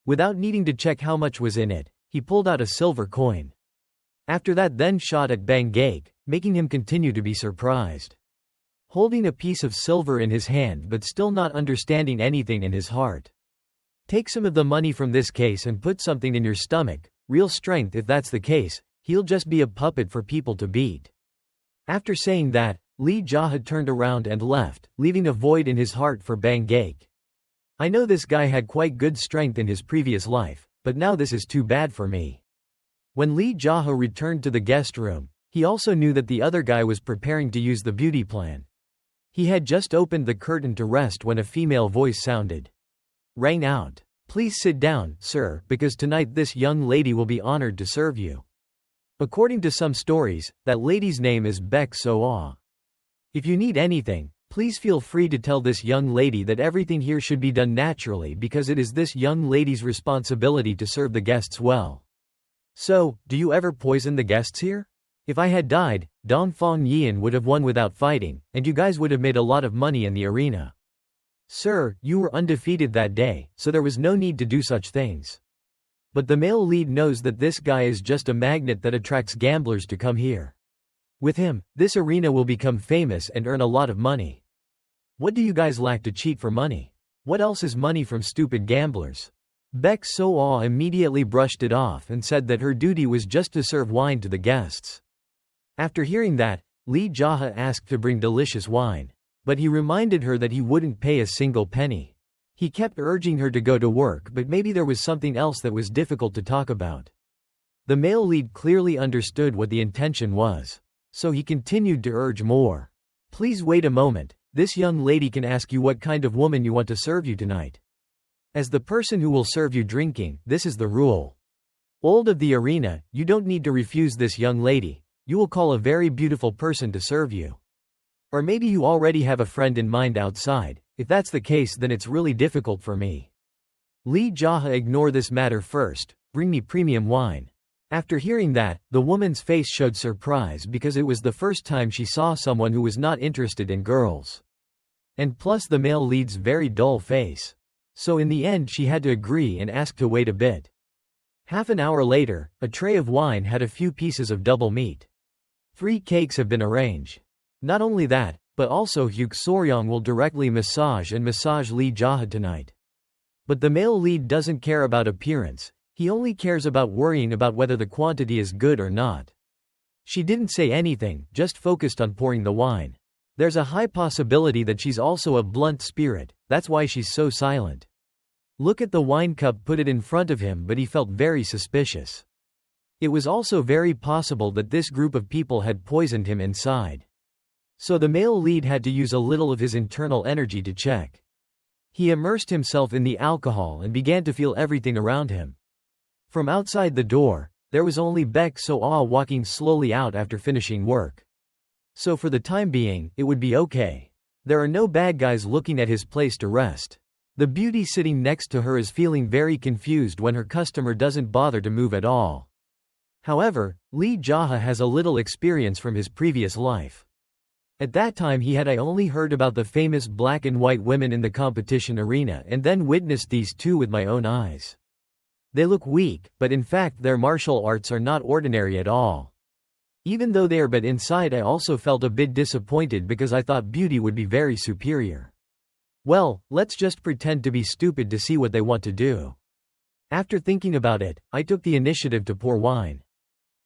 A: Without needing to check how much was in it, he pulled out a silver coin. After that then shot at Bang Gaek, making him continue to be surprised. Holding a piece of silver in his hand but still not understanding anything in his heart. Take some of the money from this case and put something in your stomach, real strength. If that's the case, he'll just be a puppet for people to beat. After saying that, Lee JaHa turned around and left, leaving a void in his heart for Bang Gaek. I know this guy had quite good strength in his previous life, but now this is too bad for me. When Lee JaHa returned to the guest room, he also knew that the other guy was preparing to use the beauty plan. He had just opened the curtain to rest when a female voice sounded. Rang out. Please sit down, sir, because tonight this young lady will be honored to serve you. According to some stories, that lady's name is Baek So-ah. If you need anything, please feel free to tell this young lady that everything here should be done naturally because it is this young lady's responsibility to serve the guests well. So, do you ever poison the guests here? If I had died, Dong Fong Yian would have won without fighting, and you guys would have made a lot of money in the arena. Sir, you were undefeated that day, so there was no need to do such things. But the male lead knows that this guy is just a magnet that attracts gamblers to come here. With him, this arena will become famous and earn a lot of money. What do you guys lack to cheat for money? What else is money from stupid gamblers? Baek So-ah immediately brushed it off and said that her duty was just to serve wine to the guests. After hearing that, Lee JaHa asked to bring delicious wine. But he reminded her that he wouldn't pay a single penny. He kept urging her to go to work, but maybe there was something else that was difficult to talk about. The male lead clearly understood what the intention was. So he continued to urge more. Please wait a moment, this young lady can ask you what kind of woman you want to serve you tonight. As the person who will serve you drinking, this is the rule. Old of the arena, you don't need to refuse this young lady. You will call a very beautiful person to serve you. Or maybe you already have a friend in mind outside. If that's the case, then it's really difficult for me. Lee JaHa, ignore this matter first, bring me premium wine. After hearing that, the woman's face showed surprise because it was the first time she saw someone who was not interested in girls. And plus the male lead's very dull face. So in the end she had to agree and ask to wait a bit. Half an hour later, a tray of wine had a few pieces of double meat. 3 cakes have been arranged. Not only that, but also Hyuk Soryong will directly massage Lee JaHa tonight. But the male lead doesn't care about appearance, he only cares about worrying about whether the quantity is good or not. She didn't say anything, just focused on pouring the wine. There's a high possibility that she's also a blunt spirit, that's why she's so silent. Look at the wine cup, put it in front of him, but he felt very suspicious. It was also very possible that this group of people had poisoned him inside. So the male lead had to use a little of his internal energy to check. He immersed himself in the alcohol and began to feel everything around him. From outside the door, there was only Baek So-ah walking slowly out after finishing work. So for the time being, it would be okay. There are no bad guys looking at his place to rest. The beauty sitting next to her is feeling very confused when her customer doesn't bother to move at all. However, Lee JaHa has a little experience from his previous life. At that time he had only heard about the famous black and white women in the competition arena and then witnessed these two with my own eyes. They look weak, but in fact their martial arts are not ordinary at all. Even though they are, but inside I also felt a bit disappointed because I thought beauty would be very superior. Well, let's just pretend to be stupid to see what they want to do. After thinking about it, I took the initiative to pour wine.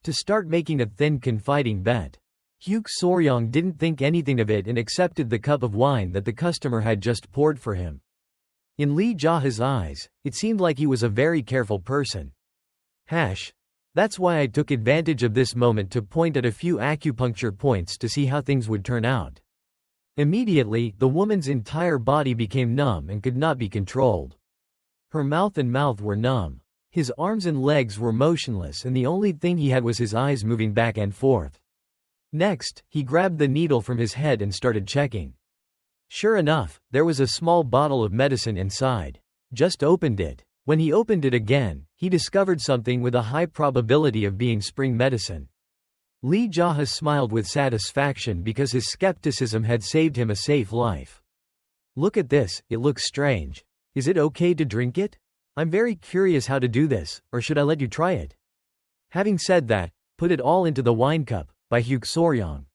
A: To start making a thin confiding bet. Hyuk Soryong didn't think anything of it and accepted the cup of wine that the customer had just poured for him. In Lee JaHa's eyes, it seemed like he was a very careful person. That's why I took advantage of this moment to point at a few acupuncture points to see how things would turn out. Immediately, the woman's entire body became numb and could not be controlled. Her mouth and mouth were numb. His arms and legs were motionless and the only thing he had was his eyes moving back and forth. Next, he grabbed the needle from his head and started checking. Sure enough, there was a small bottle of medicine inside. Just opened it. When he opened it again, he discovered something with a high probability of being spring medicine. Lee JaHa smiled with satisfaction because his skepticism had saved him a safe life. Look at this, it looks strange. Is it okay to drink it? I'm very curious how to do this, or should I let you try it? Having said that, put it all into the wine cup, by Hyuk Soryong.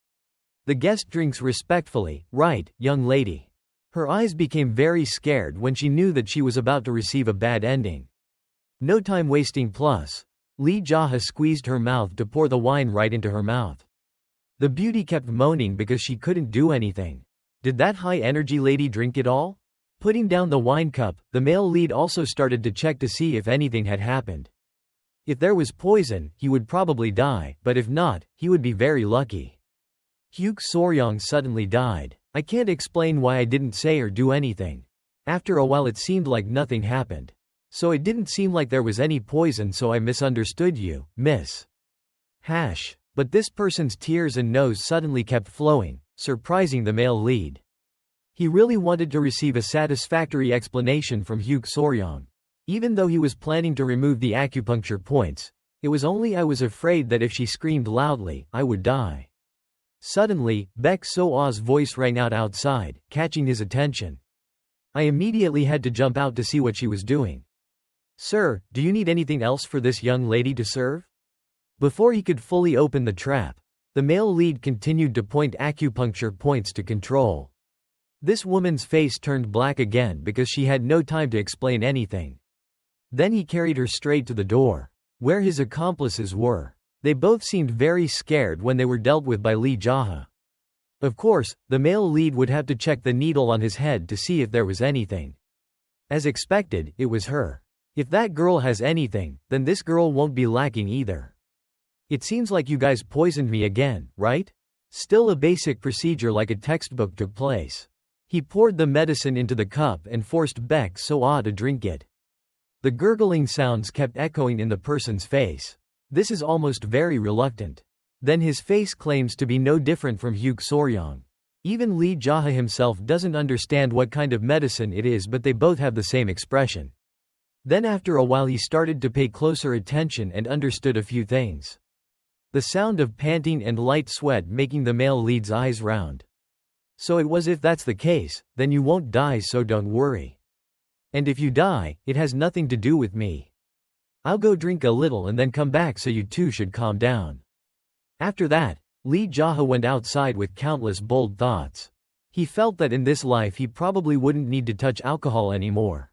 A: The guest drinks respectfully, right, young lady. Her eyes became very scared when she knew that she was about to receive a bad ending. No time wasting plus. Lee JaHa squeezed her mouth to pour the wine right into her mouth. The beauty kept moaning because she couldn't do anything. Did that high-energy lady drink it all? Putting down the wine cup, the male lead also started to check to see if anything had happened. If there was poison, he would probably die, but if not, he would be very lucky. Hyuk Soryong suddenly died. I can't explain why I didn't say or do anything. After a while it seemed like nothing happened. So it didn't seem like there was any poison, so I misunderstood you, miss. But this person's tears and nose suddenly kept flowing, surprising the male lead. He really wanted to receive a satisfactory explanation from Hyuk Soryong. Even though he was planning to remove the acupuncture points, it was only I was afraid that if she screamed loudly, I would die. Suddenly, Baek So-ah's voice rang out outside, catching his attention. I immediately had to jump out to see what she was doing. "Sir, do you need anything else for this young lady to serve?" Before he could fully open the trap, the male lead continued to point acupuncture points to control. This woman's face turned black again because she had no time to explain anything. Then he carried her straight to the door, where his accomplices were. They both seemed very scared when they were dealt with by Lee JaHa. Of course, the male lead would have to check the needle on his head to see if there was anything. As expected, it was her. If that girl has anything, then this girl won't be lacking either. "It seems like you guys poisoned me again, right?" Still a basic procedure like a textbook took place. He poured the medicine into the cup and forced Baek So-ah to drink it. The gurgling sounds kept echoing in the person's face. This is almost very reluctant. Then his face claims to be no different from Hyuk Soryong. Even Lee JaHa himself doesn't understand what kind of medicine it is, but they both have the same expression. Then after a while he started to pay closer attention and understood a few things. The sound of panting and light sweat making the male lead's eyes round. So it was, if that's the case, then you won't die, so don't worry. And if you die, it has nothing to do with me. I'll go drink a little and then come back, so you two should calm down. After that, Lee JaHa went outside with countless bold thoughts. He felt that in this life he probably wouldn't need to touch alcohol anymore.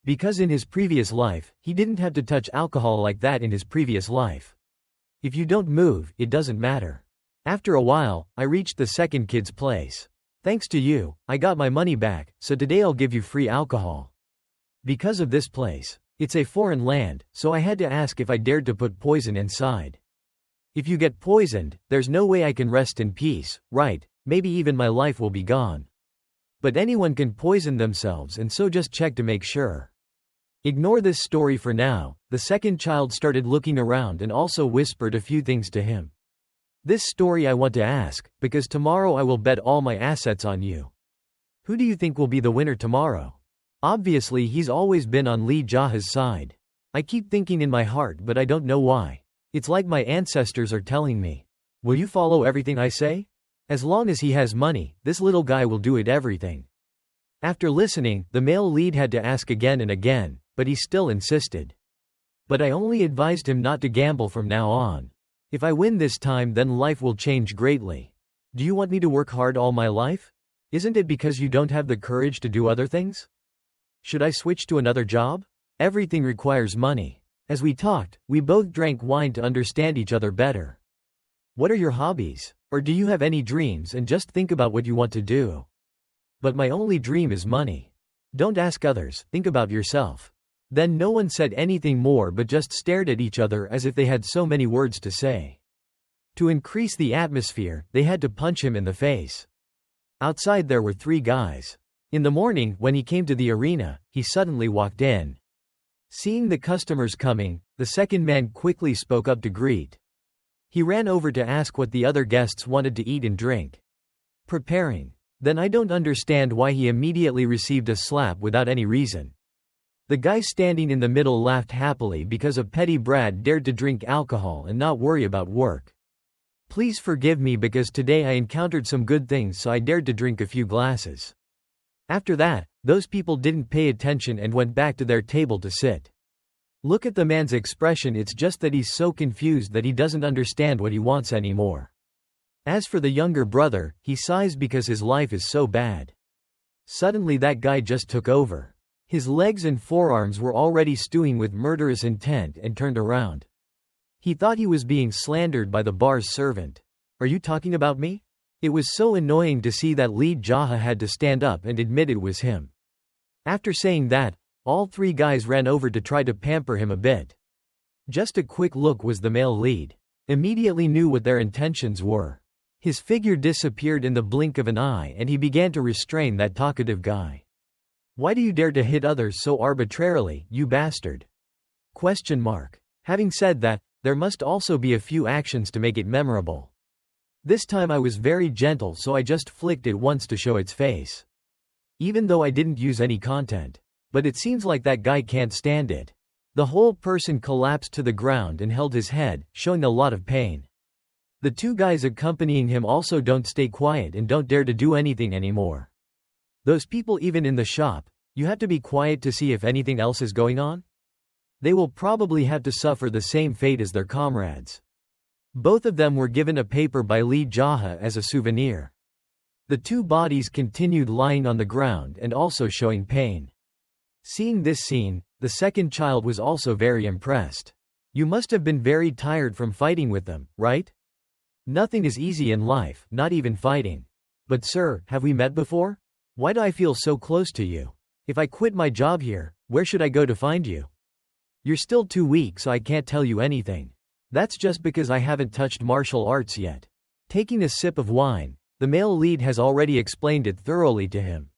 A: Because in his previous life, he didn't have to touch alcohol like that in his previous life. If you don't move, it doesn't matter. After a while, I reached the second kid's place. Thanks to you, I got my money back, so today I'll give you free alcohol. Because of this place, it's a foreign land, so I had to ask if I dared to put poison inside. If you get poisoned, there's no way I can rest in peace, right? Maybe even my life will be gone. But anyone can poison themselves, and so just check to make sure. Ignore this story for now. The second child started looking around and also whispered a few things to him. This story I want to ask, because tomorrow I will bet all my assets on you. Who do you think will be the winner tomorrow? Obviously he's always been on Lee JaHa's side. I keep thinking in my heart, but I don't know why. It's like my ancestors are telling me. Will you follow everything I say? As long as he has money, this little guy will do it everything. After listening, the male lead had to ask again and again, but he still insisted. But I only advised him not to gamble from now on. If I win this time, then life will change greatly. Do you want me to work hard all my life? Isn't it because you don't have the courage to do other things? Should I switch to another job? Everything requires money. As we talked, we both drank wine to understand each other better. What are your hobbies? Or do you have any dreams and just think about what you want to do? But my only dream is money. Don't ask others, think about yourself. Then no one said anything more but just stared at each other as if they had so many words to say. To increase the atmosphere, they had to punch him in the face. Outside there were 3 guys. In the morning, when he came to the arena, he suddenly walked in. Seeing the customers coming, the second man quickly spoke up to greet. He ran over to ask what the other guests wanted to eat and drink. Preparing. Then I don't understand why he immediately received a slap without any reason. The guy standing in the middle laughed happily because a petty brat dared to drink alcohol and not worry about work. Please forgive me because today I encountered some good things, so I dared to drink a few glasses. After that, those people didn't pay attention and went back to their table to sit. Look at the man's expression, it's just that he's so confused that he doesn't understand what he wants anymore. As for the younger brother, he sighs because his life is so bad. Suddenly that guy just took over. His legs and forearms were already stewing with murderous intent and turned around. He thought he was being slandered by the bar's servant. Are you talking about me? It was so annoying to see that Lee JaHa had to stand up and admit it was him. After saying that, all 3 guys ran over to try to pamper him a bit. Just a quick look was the male lead. Immediately knew what their intentions were. His figure disappeared in the blink of an eye and he began to restrain that talkative guy. Why do you dare to hit others so arbitrarily, you bastard? ? Having said that, there must also be a few actions to make it memorable. This time I was very gentle, so I just flicked it once to show its face. Even though I didn't use any content. But it seems like that guy can't stand it. The whole person collapsed to the ground and held his head, showing a lot of pain. The 2 guys accompanying him also don't stay quiet and don't dare to do anything anymore. Those people even in the shop, you have to be quiet to see if anything else is going on? They will probably have to suffer the same fate as their comrades. Both of them were given a paper by Lee JaHa as a souvenir. The two bodies continued lying on the ground and also showing pain. Seeing this scene, the second child was also very impressed. You must have been very tired from fighting with them, right? Nothing is easy in life, not even fighting. But sir, have we met before? Why do I feel so close to you? If I quit my job here, where should I go to find you? You're still too weak, so I can't tell you anything. That's just because I haven't touched martial arts yet. Taking a sip of wine, the male lead has already explained it thoroughly to him.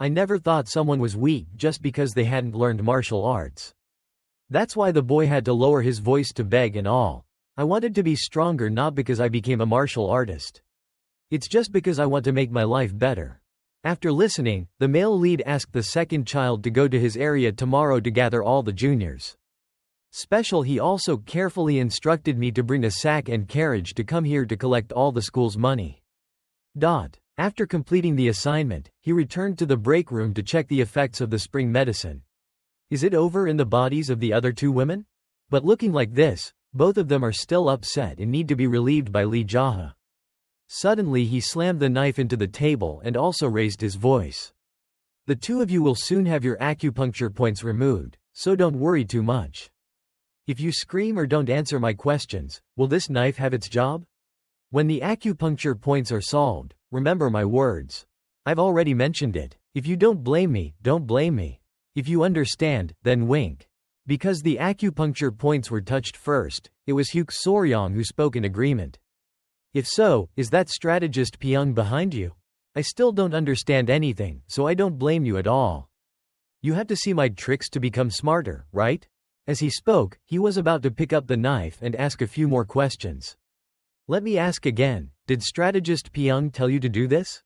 A: I never thought someone was weak just because they hadn't learned martial arts. That's why the boy had to lower his voice to beg and all. I wanted to be stronger, not because I became a martial artist. It's just because I want to make my life better. After listening, the male lead asked the second child to go to his area tomorrow to gather all the juniors. He also carefully instructed me to bring a sack and carriage to come here to collect all the school's money. After completing the assignment, he returned to the break room to check the effects of the spring medicine. Is it over in the bodies of the other two women? But looking like this, both of them are still upset and need to be relieved by Lee JaHa. Suddenly he slammed the knife into the table and also raised his voice. The two of you will soon have your acupuncture points removed, so don't worry too much. If you scream or don't answer my questions, will this knife have its job? When the acupuncture points are solved, remember my words. I've already mentioned it. If you don't blame me, don't blame me. If you understand, then wink. Because the acupuncture points were touched first, it was Hyuk Soryong who spoke in agreement. If so, is that strategist Pyong behind you? I still don't understand anything, so I don't blame you at all. You have to see my tricks to become smarter, right? As he spoke, he was about to pick up the knife and ask a few more questions. Let me ask again, did strategist Pyong tell you to do this?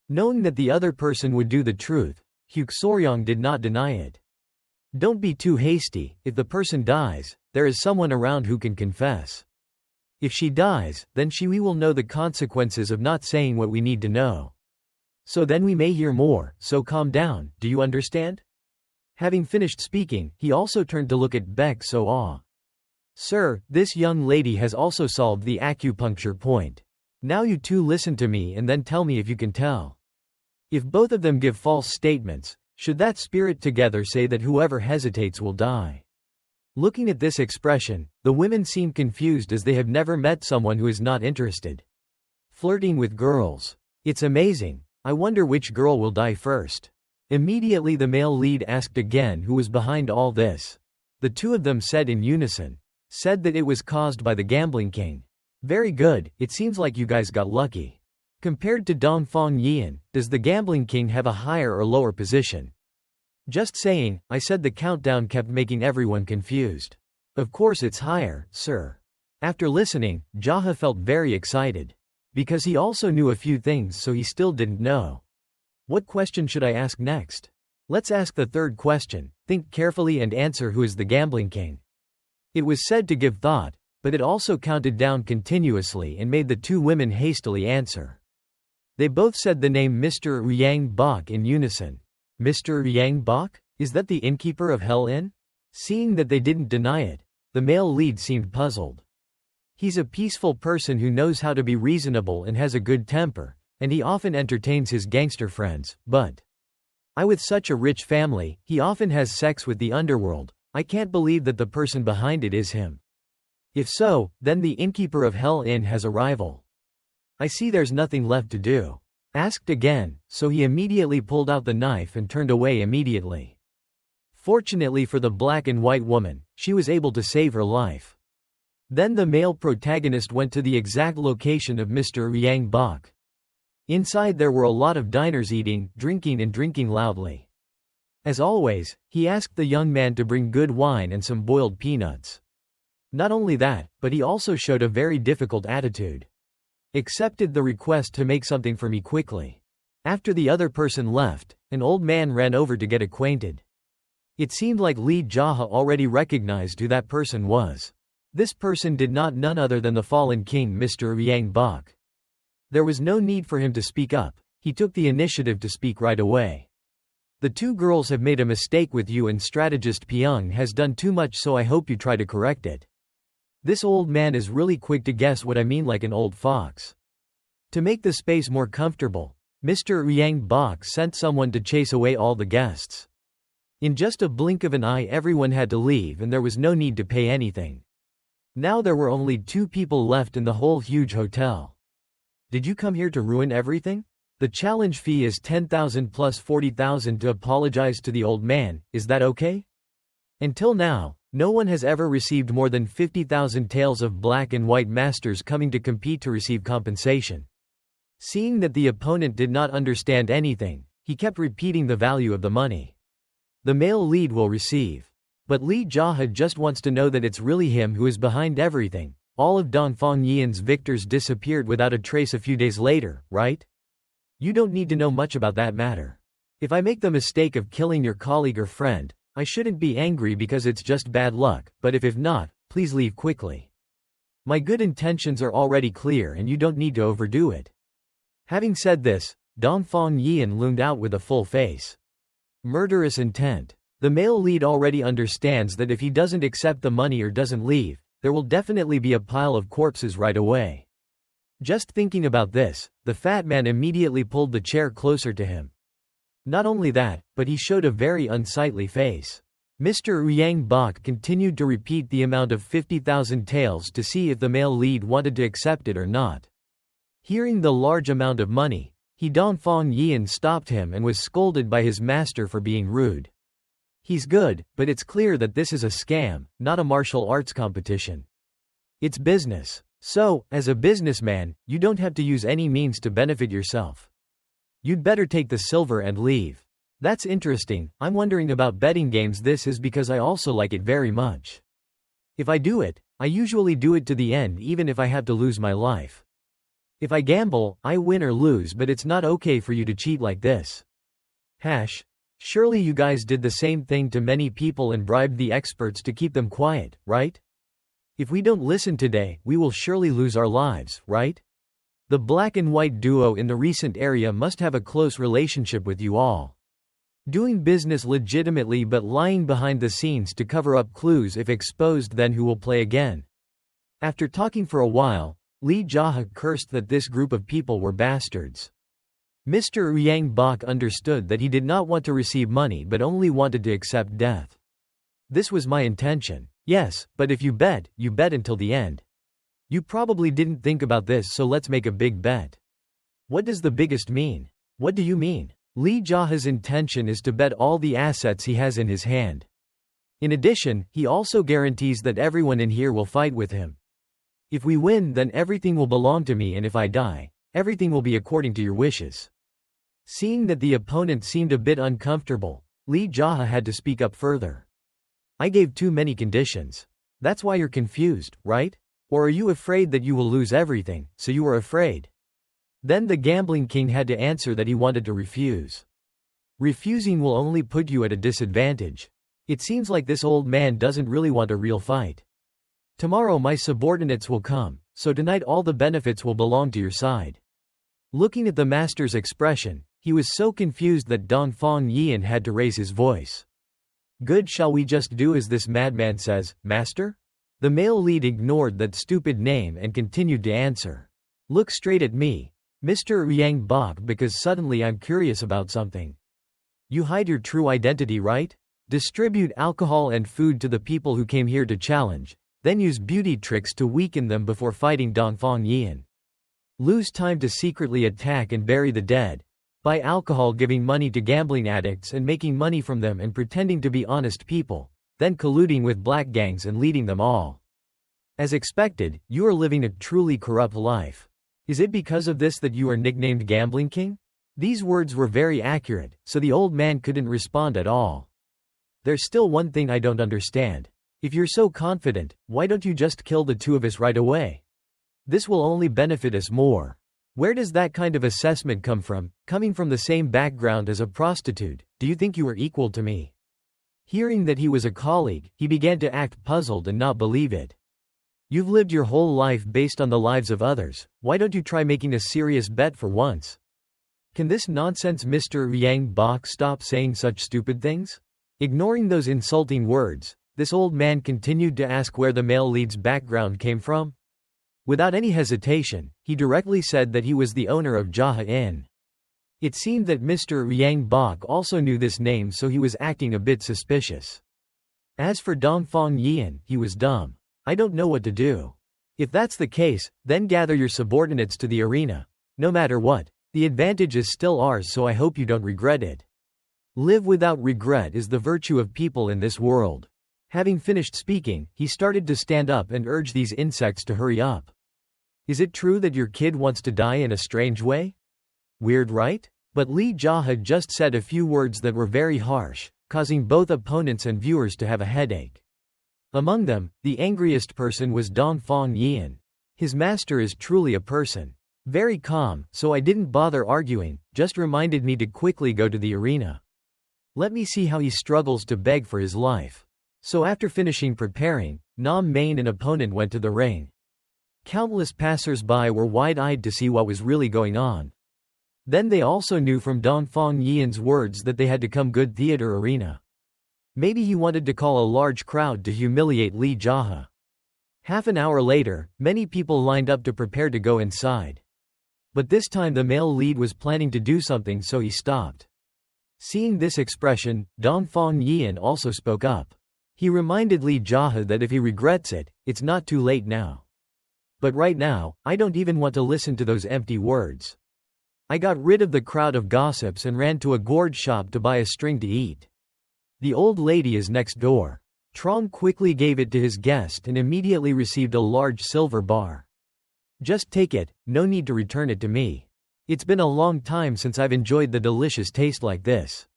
A: Knowing that the other person would do the truth, Hyuk Soryong did not deny it. Don't be too hasty. If the person dies, there is someone around who can confess. If she dies, then we will know the consequences of not saying what we need to know. So then we may hear more, so calm down, do you understand? Having finished speaking, he also turned to look at Baek So-ah. Sir, this young lady has also solved the acupuncture point. Now you two listen to me and then tell me if you can tell. If both of them give false statements, should that spirit together say that whoever hesitates will die? Looking at this expression, the women seem confused as they have never met someone who is not interested. Flirting with girls. It's amazing. I wonder which girl will die first. Immediately the male lead asked again who was behind all this. The two of them said in unison. Said that it was caused by the gambling king. Very good, it seems like you guys got lucky. Compared to Dongfang Yian, does the gambling king have a higher or lower position? Just saying, I said. The countdown kept making everyone confused. Of course it's higher, sir. After listening, JaHa felt very excited. Because he also knew a few things, so he still didn't know. What question should I ask next? Let's ask the third question. Think carefully and answer who is the gambling king. It was said to give thought, but it also counted down continuously and made the two women hastily answer. They both said the name Mr. Ryang Bok in unison. Mr. Ryang Bok? Is that the innkeeper of Hell Inn? Seeing that they didn't deny it, the male lead seemed puzzled. He's a peaceful person who knows how to be reasonable and has a good temper, and he often entertains his gangster friends, but with such a rich family, he often has sex with the underworld. I can't believe that the person behind it is him. If so, then the innkeeper of Hell Inn has a rival. I see there's nothing left to do. Asked again, so he immediately pulled out the knife and turned away immediately. Fortunately for the black and white woman, she was able to save her life. Then the male protagonist went to the exact location of Mr. Ryang Bok. Inside there were a lot of diners eating, drinking and drinking loudly. As always, he asked the young man to bring good wine and some boiled peanuts. Not only that, but he also showed a very difficult attitude. Accepted the request to make something for me quickly. After the other person left, an old man ran over to get acquainted. It seemed like Lee JaHa already recognized who that person was. This person did not none other than the fallen king Mr. Ryang Bok. There was no need for him to speak up, he took the initiative to speak right away. The two girls have made a mistake with you and strategist Pyong has done too much, so I hope you try to correct it. This old man is really quick to guess what I mean, like an old fox. To make the space more comfortable, Mr. Yang Bok sent someone to chase away all the guests. In just a blink of an eye everyone had to leave and there was no need to pay anything. Now there were only 2 people left in the whole huge hotel. Did you come here to ruin everything? The challenge fee is 10,000 plus 40,000 to apologize to the old man, is that okay? Until now, no one has ever received more than 50,000 taels of black and white masters coming to compete to receive compensation. Seeing that the opponent did not understand anything, he kept repeating the value of the money. The male lead will receive. But Lee JaHa just wants to know that it's really him who is behind everything. All of Dongfang Yian's victors disappeared without a trace a few days later, right? You don't need to know much about that matter. If I make the mistake of killing your colleague or friend, I shouldn't be angry because it's just bad luck, but if not, please leave quickly. My good intentions are already clear and you don't need to overdo it. Having said this, Dongfang Yian loomed out with a full face. Murderous intent. The male lead already understands that if he doesn't accept the money or doesn't leave, there will definitely be a pile of corpses right away. Just thinking about this, the fat man immediately pulled the chair closer to him. Not only that, but he showed a very unsightly face. Mr. Yang Bok continued to repeat the amount of 50,000 taels to see if the male lead wanted to accept it or not. Hearing the large amount of money, Dongfang Yian stopped him and was scolded by his master for being rude. He's good, but it's clear that this is a scam, not a martial arts competition. It's business. So, as a businessman, you don't have to use any means to benefit yourself. You'd better take the silver and leave. That's interesting. I'm wondering about betting games. This is because I also like it very much. If I do it, I usually do it to the end even if I have to lose my life. If I gamble, I win or lose, but it's not okay for you to cheat like this. Surely you guys did the same thing to many people and bribed the experts to keep them quiet, right? If we don't listen today, we will surely lose our lives, right? The black and white duo in the recent area must have a close relationship with you all. Doing business legitimately but lying behind the scenes to cover up clues if exposed, then who will play again? After talking for a while, Lee JaHa cursed that this group of people were bastards. Mr. Yang Bok understood that he did not want to receive money but only wanted to accept death. This was my intention. Yes, but if you bet until the end. You probably didn't think about this, so let's make a big bet. What does the biggest mean? What do you mean? Lee JaHa's intention is to bet all the assets he has in his hand. In addition, he also guarantees that everyone in here will fight with him. If we win, then everything will belong to me, and if I die, everything will be according to your wishes. Seeing that the opponent seemed a bit uncomfortable, Lee JaHa had to speak up further. I gave too many conditions. That's why you're confused, right? Or are you afraid that you will lose everything, so you are afraid? Then the gambling king had to answer that he wanted to refuse. Refusing will only put you at a disadvantage. It seems like this old man doesn't really want a real fight. Tomorrow my subordinates will come, so tonight all the benefits will belong to your side. Looking at the master's expression, he was so confused that Dongfang Yian had to raise his voice. Good, shall we just do as this madman says, master? The male lead ignored that stupid name and continued to answer. Look straight at me, Mr. Yang Bok, because suddenly I'm curious about something. You hide your true identity, right? Distribute alcohol and food to the people who came here to challenge, then use beauty tricks to weaken them before fighting Dongfang Yian. Lose time to secretly attack and bury the dead. Buy alcohol, giving money to gambling addicts and making money from them and pretending to be honest people, then colluding with black gangs and leading them all. As expected, you are living a truly corrupt life. Is it because of this that you are nicknamed Gambling King? These words were very accurate, so the old man couldn't respond at all. There's still one thing I don't understand. If you're so confident, why don't you just kill the two of us right away? This will only benefit us more. Where does that kind of assessment come from, coming from the same background as a prostitute? Do you think you are equal to me? Hearing that he was a colleague, he began to act puzzled and not believe it. You've lived your whole life based on the lives of others, why don't you try making a serious bet for once? Can this nonsense Mr. Yang Bok stop saying such stupid things? Ignoring those insulting words, this old man continued to ask where the male lead's background came from. Without any hesitation, he directly said that he was the owner of JaHa Inn. It seemed that Mr. Yang Bok also knew this name, so he was acting a bit suspicious. As for Dongfang Yian, he was dumb. I don't know what to do. If that's the case, then gather your subordinates to the arena. No matter what, the advantage is still ours, so I hope you don't regret it. Live without regret is the virtue of people in this world. Having finished speaking, he started to stand up and urge these insects to hurry up. Is it true that your kid wants to die in a strange way? Weird, right? But Lee JaHa just said a few words that were very harsh, causing both opponents and viewers to have a headache. Among them, the angriest person was Dongfang Yian. His master is truly a person. Very calm, so I didn't bother arguing, just reminded me to quickly go to the arena. Let me see how he struggles to beg for his life. So after finishing preparing, Nam Main and opponent went to the ring. Countless passers-by were wide-eyed to see what was really going on. Then they also knew from Dongfang Yian's words that they had to come good theater arena. Maybe he wanted to call a large crowd to humiliate Lee JaHa. Half an hour later, many people lined up to prepare to go inside. But this time the male lead was planning to do something, so he stopped. Seeing this expression, Dongfang Yian also spoke up. He reminded Lee JaHa that if he regrets it, it's not too late now. But right now, I don't even want to listen to those empty words. I got rid of the crowd of gossips and ran to a gourd shop to buy a string to eat. The old lady is next door. Trong quickly gave it to his guest and immediately received a large silver bar. Just take it, no need to return it to me. It's been a long time since I've enjoyed the delicious taste like this.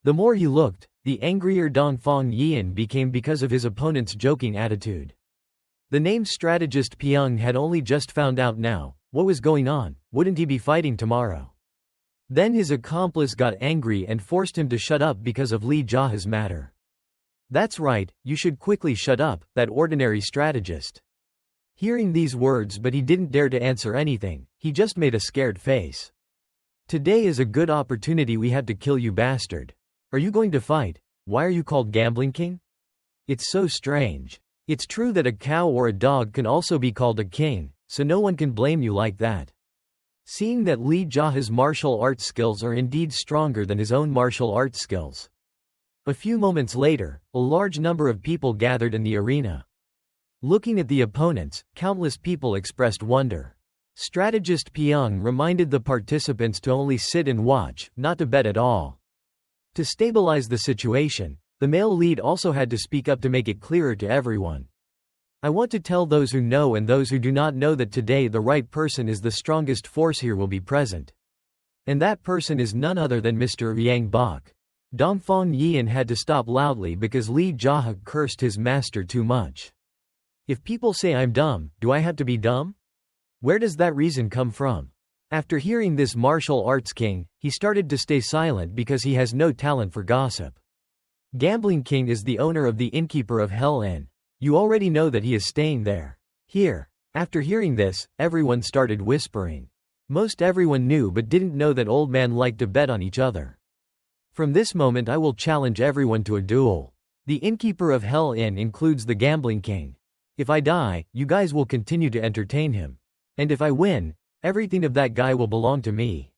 A: The more he looked, the angrier Dongfang Yian became because of his opponent's joking attitude. The named strategist Pyong had only just found out now. What was going on? Wouldn't he be fighting tomorrow? Then his accomplice got angry and forced him to shut up because of Lee JaHa's matter. That's right, you should quickly shut up, that ordinary strategist. Hearing these words, but he didn't dare to answer anything, he just made a scared face. Today is a good opportunity we have to kill you, bastard. Are you going to fight? Why are you called Gambling King? It's so strange. It's true that a cow or a dog can also be called a king, so no one can blame you like that. Seeing that Lee JaHa's martial arts skills are indeed stronger than his own martial arts skills. A few moments later, a large number of people gathered in the arena. Looking at the opponents, countless people expressed wonder. Strategist Pyong reminded the participants to only sit and watch, not to bet at all. To stabilize the situation, the male lead also had to speak up to make it clearer to everyone. I want to tell those who know and those who do not know that today the right person is the strongest force here will be present. And that person is none other than Mr. Yang Bok. Dongfang Yian had to stop loudly because Lee JaHa cursed his master too much. If people say I'm dumb, do I have to be dumb? Where does that reason come from? After hearing this martial arts king, he started to stay silent because he has no talent for gossip. Gambling King is the owner of the innkeeper of Hell Inn. You already know that he is staying there. Here. After hearing this, everyone started whispering. Most everyone knew but didn't know that old man liked to bet on each other. From this moment I will challenge everyone to a duel. The innkeeper of Hell Inn includes the Gambling King. If I die, you guys will continue to entertain him. And if I win, everything of that guy will belong to me.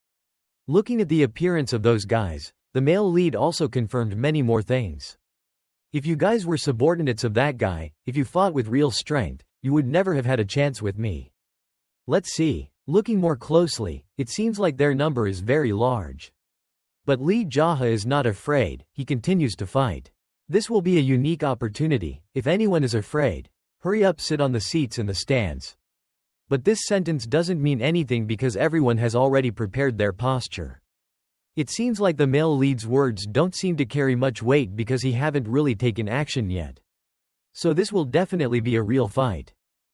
A: Looking at the appearance of those guys, the male lead also confirmed many more things. If you guys were subordinates of that guy, if you fought with real strength, you would never have had a chance with me. Let's see. Looking more closely, it seems like their number is very large. But Lee JaHa is not afraid, he continues to fight. This will be a unique opportunity. If anyone is afraid, hurry up, sit on the seats in the stands. But this sentence doesn't mean anything because everyone has already prepared their posture. It seems like the male lead's words don't seem to carry much weight because he haven't really taken action yet. So this will definitely be a real fight.